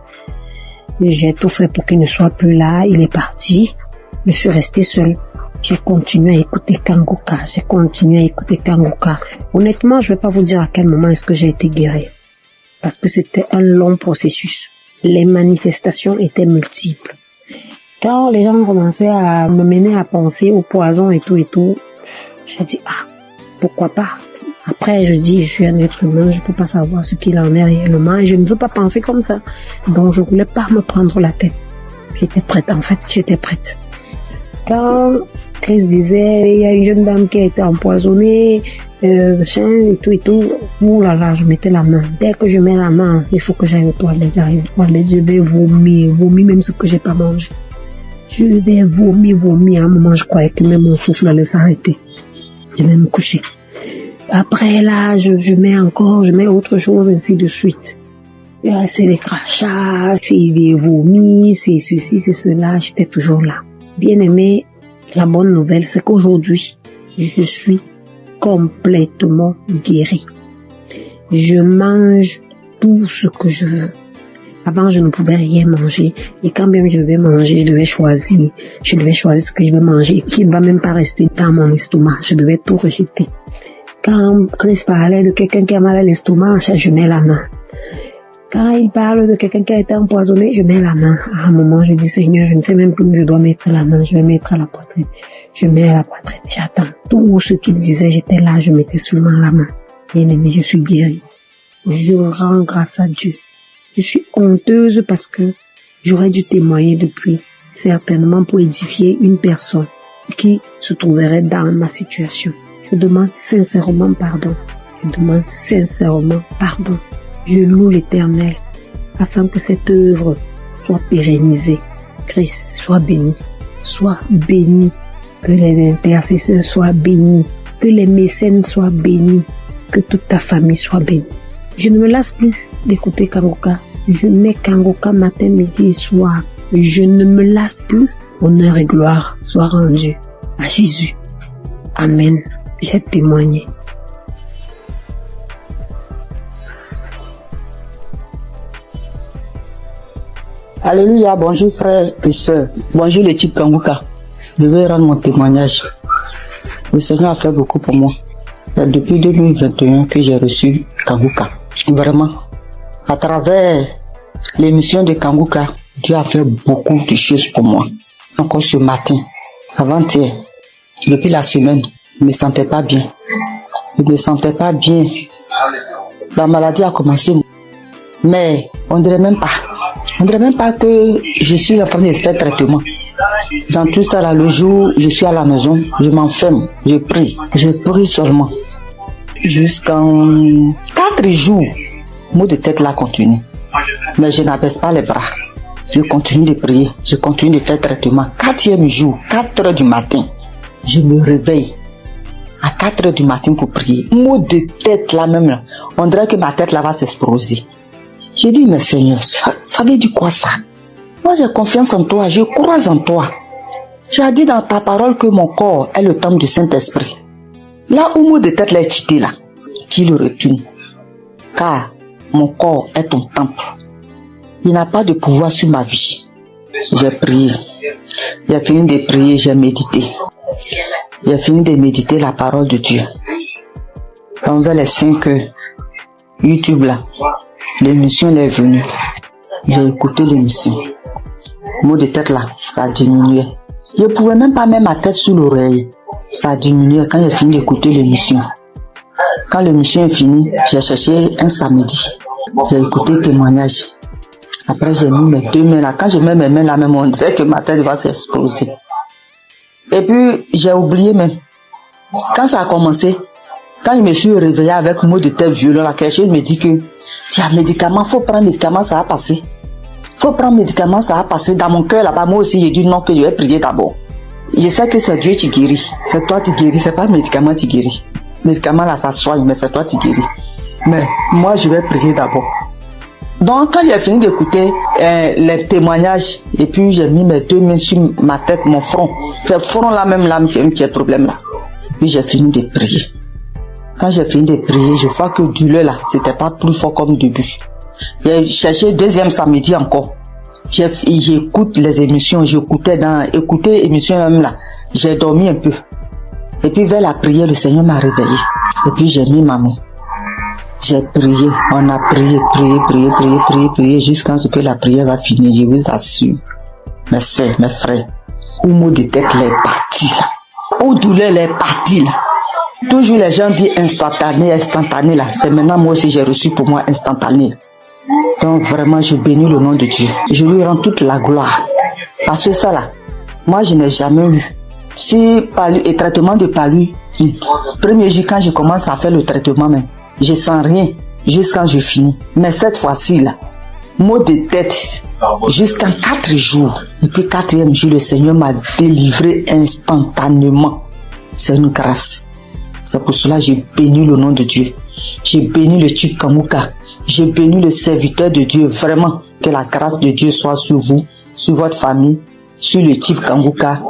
J'ai tout fait pour qu'il ne soit plus là, il est parti. Je suis restée seule. J'ai continué à écouter Kangoka. Honnêtement, je ne vais pas vous dire à quel moment est-ce que j'ai été guérie. Parce que c'était un long processus. Les manifestations étaient multiples. Quand les gens commençaient à me mener à penser au poison et tout, j'ai dit, pourquoi pas? Après, je dis, je suis un être humain, je peux pas savoir ce qu'il en est réellement et je ne veux pas penser comme ça. Donc, je voulais pas me prendre la tête. J'étais prête. Quand Chris disait, il y a une jeune dame qui a été empoisonnée, et tout, ouh là là, je mettais la main. Dès que je mets la main, il faut que j'aille aux toilettes, j'arrive aux toilettes, je vais vomir même ce que j'ai pas mangé. Je vais vomir. À un moment, je croyais que même mon souffle allait s'arrêter. Je vais me coucher. Après là, je mets autre chose, ainsi de suite. C'est des crachats, c'est des vomis, c'est ceci, c'est cela, j'étais toujours là. Bien aimé, la bonne nouvelle, c'est qu'aujourd'hui, je suis complètement guérie. Je mange tout ce que je veux. Avant, je ne pouvais rien manger. Et quand même je devais manger, je devais choisir ce que je veux manger et qui ne va même pas rester dans mon estomac. Je devais tout rejeter. Quand Chris parlait de quelqu'un qui a mal à l'estomac, je mets la main. Quand il parle de quelqu'un qui a été empoisonné, je mets la main. À un moment, je dis, Seigneur, je ne sais même plus où je dois mettre la main. Je vais mettre à la poitrine. Je mets à la poitrine. J'attends. Tout ce qu'il disait, j'étais là, je mettais seulement la main. Bien aimé, je suis guérie. je rends grâce à Dieu. Je suis honteuse parce que j'aurais dû témoigner depuis, certainement pour édifier une personne qui se trouverait dans ma situation. Je demande sincèrement pardon. Je demande sincèrement pardon. Je loue l'Éternel afin que cette œuvre soit pérennisée. Christ, sois béni. Sois béni. Que les intercesseurs soient bénis. Que les mécènes soient bénis. Que toute ta famille soit bénie. Je ne me lasse plus d'écouter Kanguka. Je mets Kanguka matin, midi et soir. Je ne me lasse plus. Honneur et gloire soient rendus à Jésus. Amen. J'ai témoigné. Alléluia, bonjour frères et sœurs. Bonjour l'équipe Kanguka. Je vais rendre mon témoignage. Le Seigneur a fait beaucoup pour moi. C'est depuis 2021 que j'ai reçu Kanguka. Vraiment, à travers l'émission de Kanguka, Dieu a fait beaucoup de choses pour moi. Encore ce matin, avant-hier, depuis la semaine, je ne me sentais pas bien. Je ne me sentais pas bien. La maladie a commencé. Mais on dirait même pas que je suis en train de faire traitement. Dans tout ça là, le jour où je suis à la maison, je m'enferme, je prie seulement. Jusqu'en 4 jours, maux de tête là continue. Mais je n'abaisse pas les bras. Je continue de prier, je continue de faire traitement. 4e jour, 4 heures du matin, je me réveille à 4 heures du matin pour prier. Maux de tête là même là, on dirait que ma tête là va s'exploser. J'ai dit, mais Seigneur, ça veut dire quoi ça? Moi j'ai confiance en toi, je crois en toi. Tu as dit dans ta parole que mon corps est le temple du Saint-Esprit. Là où mot de tête là est quitté là, tu le retournes. Car mon corps est ton temple. Il n'a pas de pouvoir sur ma vie. J'ai prié. J'ai fini de prier, j'ai médité. J'ai fini de méditer la parole de Dieu. Envers les 5 YouTube là, l'émission est venue. J'ai écouté l'émission. Mot de tête là, ça a diminué. Je ne pouvais même pas mettre ma tête sous l'oreille. Ça a diminué quand j'ai fini d'écouter l'émission. Quand l'émission est finie, j'ai cherché un samedi. J'ai écouté le témoignage. Après, j'ai mis mes 2 mains là. Quand je mets mes mains là, même on dirait que ma tête va s'exploser. Et puis, j'ai oublié même. Quand ça a commencé, quand je me suis réveillé avec un mot de tête violent, là, quelque chose me dit que tu as médicament, faut prendre médicament, ça va passer. Faut prendre médicament, ça va passer. Dans mon cœur là-bas, moi aussi, j'ai dit non, que je vais prier d'abord. Je sais que c'est Dieu qui guérit. C'est toi qui guéris, c'est pas le médicament qui guérit. Le médicament là, ça soigne, mais c'est toi qui guéris. Mais moi, je vais prier d'abord. Donc, quand j'ai fini d'écouter les témoignages, et puis j'ai mis mes 2 mains sur ma tête, mon front. Le front là même, là, un petit problème là. Puis j'ai fini de prier. Quand j'ai fini de prier, je vois que douleur là, c'était pas plus fort comme début. J'ai cherché 2e samedi encore. J'écoute les émissions, j'écoutais émissions même là. J'ai dormi un peu. Et puis vers la prière, le Seigneur m'a réveillé. Et puis j'ai mis ma main. J'ai prié, on a prié jusqu'à ce que la prière va finir. Je vous assure, mes soeurs, mes frères, où mot de tête est parti là, où douleur est parti là. Toujours les gens disent instantané là. C'est maintenant moi aussi j'ai reçu pour moi instantané. Donc vraiment je bénis le nom de Dieu. Je lui rends toute la gloire. Parce que ça là, moi je n'ai jamais eu. Si palu et traitement de palu, premier jour quand je commence à faire le traitement même, je sens rien jusqu'à je finis. Mais cette fois-ci là, maux de tête jusqu'en 4 jours. Et puis 4e jour, le Seigneur m'a délivré instantanément. C'est une grâce. C'est pour cela que j'ai béni le nom de Dieu. J'ai béni le type Kanguka. J'ai béni le serviteur de Dieu. Vraiment, que la grâce de Dieu soit sur vous, sur votre famille, sur le type Kanguka,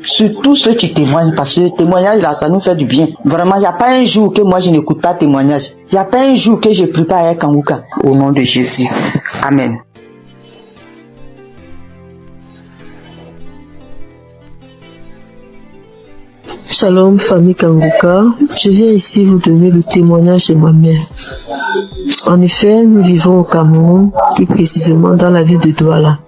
sur tous ceux qui témoignent, parce que le témoignage là, ça nous fait du bien. Vraiment, il n'y a pas un jour que moi je n'écoute pas témoignage. Il n'y a pas un jour que je ne prie pas avec Kanguka. Au nom de Jésus. Amen. Shalom, famille Kanguka. Je viens ici vous donner le témoignage de ma mère. En effet, nous vivons au Cameroun, plus précisément dans la ville de Douala.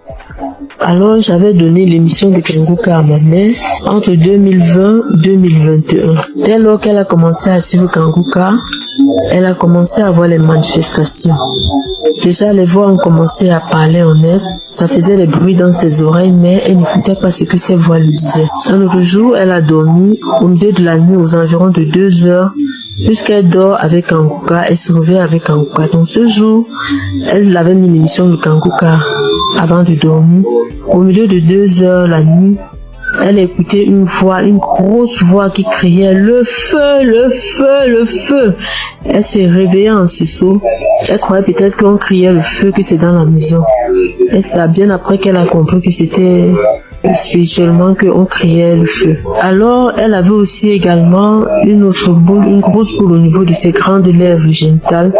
Alors, j'avais donné l'émission de Kanguka à ma mère entre 2020 et 2021. Dès lors qu'elle a commencé à suivre Kanguka, elle a commencé à voir les manifestations. Déjà, les voix ont commencé à parler en elle. Ça faisait des bruits dans ses oreilles, mais elle n'écoutait pas ce que ces voix lui disaient. Un autre jour, elle a dormi au milieu de la nuit aux environs de 2 heures. Puisqu'elle dort avec Kanguka, elle se réveille avec Kanguka. Donc ce jour, elle avait mis l'émission de Kanguka avant de dormir. Au milieu de 2 heures la nuit, elle a écouté une voix, une grosse voix qui criait « Le feu, le feu, le feu !» Elle s'est réveillée en sursaut. Elle croyait peut-être qu'on criait le feu, que c'est dans la maison. Et c'est bien après qu'elle a compris que c'était spirituellement qu'on criait le feu. Alors, elle avait aussi également une autre boule, une grosse boule au niveau de ses grandes lèvres génitales.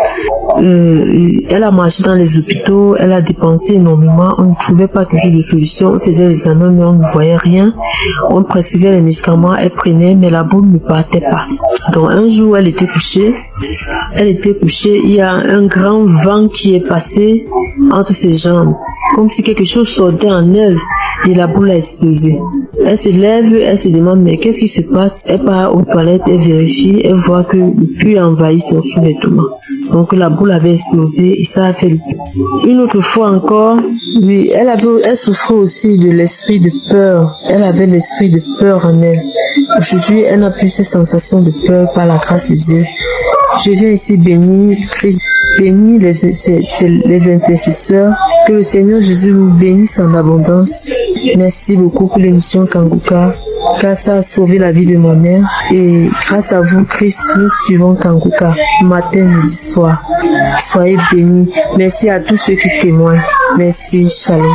Elle a marché dans les hôpitaux, elle a dépensé énormément, on ne trouvait pas toujours de solution, on faisait les examens mais on ne voyait rien, on prescrivait les médicaments, elle prenait mais la boule ne partait pas. Donc un jour elle était couchée, il y a un grand vent qui est passé entre ses jambes, comme si quelque chose sortait en elle et la boule a explosé. Elle se lève, elle se demande mais qu'est-ce qui se passe? Elle part aux toilettes, elle vérifie, elle voit que le puits a envahi son sous-vêtement. Donc la boule avait explosé et ça a fait le puits. Une autre fois encore, oui, elle souffrait aussi de l'esprit de peur. Elle avait l'esprit de peur en elle. Aujourd'hui, elle n'a plus ces sensations de peur par la grâce de Dieu. Je viens ici bénir Christ, bénir les intercesseurs. Que le Seigneur Jésus vous bénisse en abondance. Merci beaucoup pour l'émission Kanguka, car ça a sauvé la vie de ma mère. Et grâce à vous, Christ, nous suivons Kanguka, matin, midi, soir. Soyez bénis. Merci à tous ceux qui témoignent. Merci, shalom.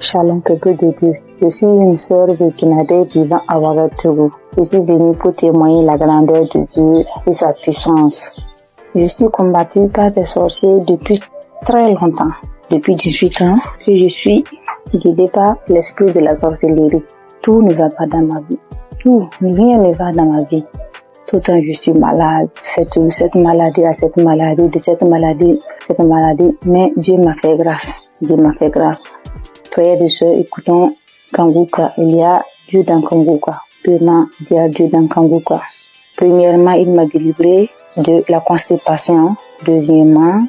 Shalom, peuple de Dieu. Je suis une sœur burkinabé vivant à Ouagadougou. Je suis venue pour témoigner la grandeur de Dieu et sa puissance. Je suis combattue par des sorciers depuis très longtemps. Depuis 18 ans que je suis guidée par l'esprit de la sorcellerie. Tout ne va pas dans ma vie. Rien ne va dans ma vie. Tout le temps je suis malade. Cette maladie, mais Dieu m'a fait grâce. Dieu m'a fait grâce. Frères et sœurs, écoutons Kanguka. Il y a Dieu dans Kanguka. Premièrement, il y a Dieu dans Kanguka. Premièrement, il m'a délivré de la constipation. Deuxièmement,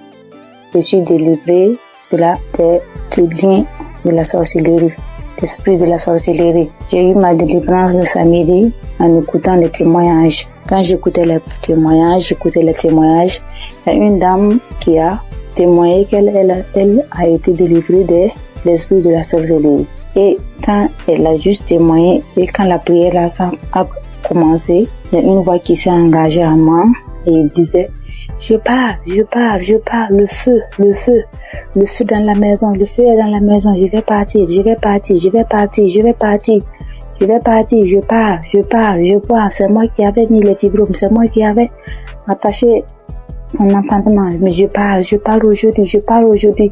je suis délivré du lien de la sorcellerie, l'esprit de la sorcellerie. J'ai eu ma délivrance le samedi en écoutant les témoignages. Quand j'écoutais les témoignages, il y a une dame qui a témoigné qu'elle a été délivrée de l'esprit de la sorcellerie. Et quand elle a juste témoigné, et quand la prière a commencé, il y a une voix qui s'est engagée en moi et il disait je pars, le feu dans la maison, le feu est dans la maison, je vais partir, je pars, c'est moi qui avais mis les fibromes, c'est moi qui avais attaché son entendement, mais je pars aujourd'hui.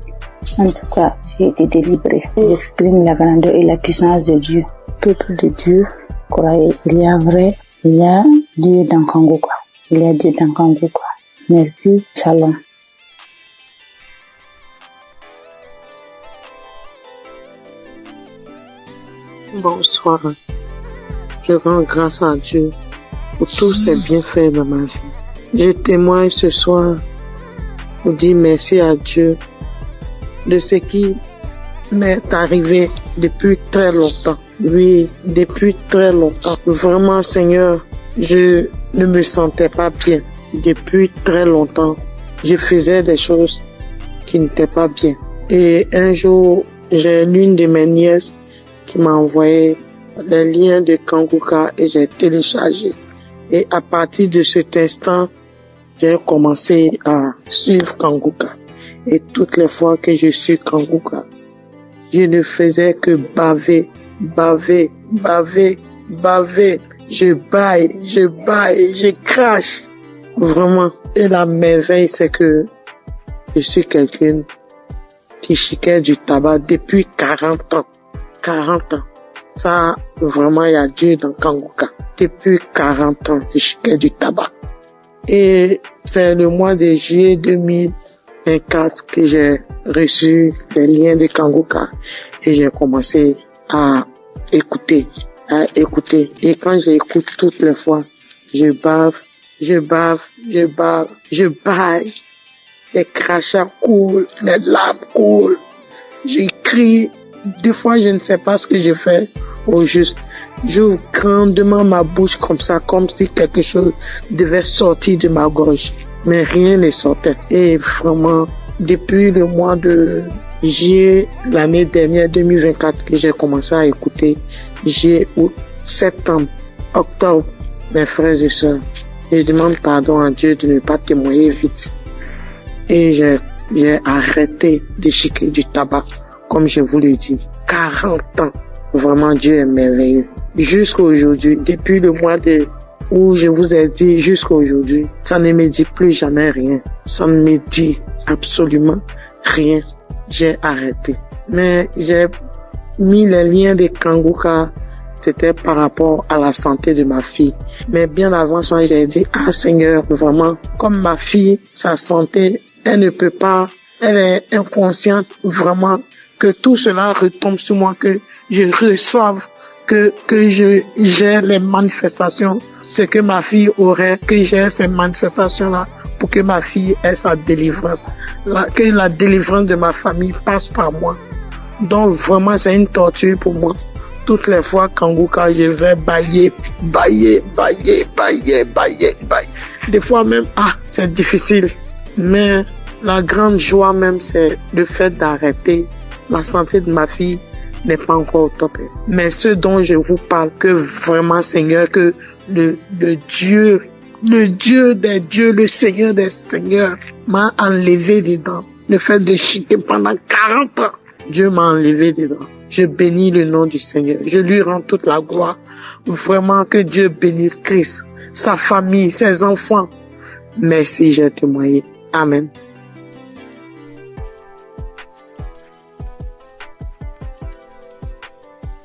En tout cas, j'ai été délivrée. J'exprime la grandeur et la puissance de Dieu. Peuple de Dieu, croyez, il y a Dieu dans Kanguka. Merci, shalom. Bonsoir. Je rends grâce à Dieu pour tous ses bienfaits dans ma vie. Je témoigne ce soir pour dire merci à Dieu de ce qui m'est arrivé depuis très longtemps. Oui, depuis très longtemps. Vraiment, Seigneur, je ne me sentais pas bien. Depuis très longtemps, je faisais des choses qui n'étaient pas bien. Et un jour, j'ai l'une de mes nièces qui m'a envoyé les liens de Kanguka et j'ai téléchargé. Et à partir de cet instant, j'ai commencé à suivre Kanguka. Et toutes les fois que je suis Kanguka, je ne faisais que baver. Je baille, je crache. Vraiment. Et la merveille, c'est que je suis quelqu'un qui chiquait du tabac depuis 40 ans. Ça, vraiment, il y a Dieu dans Kanguka. Depuis 40 ans, je chiquais du tabac. Et c'est le mois de juillet 2024 que j'ai reçu les liens de Kanguka et j'ai commencé à écouter. Et quand j'écoute toutes les fois, je bave, je baille. Les crachats coulent, les larmes coulent. Je crie. Des fois, je ne sais pas ce que je fais au juste. J'ouvre grandement ma bouche comme ça, comme si quelque chose devait sortir de ma gorge. Mais rien ne sortait. Et vraiment, depuis le mois de juillet, l'année dernière, 2024, que j'ai commencé à écouter, juillet, août, septembre, octobre, mes frères et sœurs, je demande pardon à Dieu de ne pas témoigner vite. Et j'ai arrêté de chiquer du tabac, comme je vous l'ai dit. 40 ans. Vraiment, Dieu est merveilleux. Jusqu'à aujourd'hui, depuis le mois où je vous ai dit jusqu'à aujourd'hui, ça ne me dit plus jamais rien. Ça ne me dit absolument rien. J'ai arrêté. Mais j'ai mis les liens de Kanguka, c'était par rapport à la santé de ma fille. Mais bien avant ça, j'ai dit, Seigneur, vraiment, comme ma fille, sa santé, elle ne peut pas, elle est inconsciente, vraiment, que tout cela retombe sur moi, que je reçoive, que j'ai les manifestations, ce que ma fille aurait, que j'ai ces manifestations-là pour que ma fille ait sa délivrance, que la délivrance de ma famille passe par moi. Donc vraiment, c'est une torture pour moi. Toutes les fois, Kanguka, je vais bailler. Des fois même, c'est difficile. Mais la grande joie même, c'est le fait d'arrêter. La santé de ma fille n'est pas encore au top. Mais ce dont je vous parle, que vraiment, Seigneur, que le Dieu des dieux, le Seigneur des seigneurs m'a enlevé dedans. Le fait de chiquer pendant 40 ans, Dieu m'a enlevé dedans. Je bénis le nom du Seigneur. Je lui rends toute la gloire. Vraiment que Dieu bénisse Christ, sa famille, ses enfants. Merci, j'ai témoigné. Amen.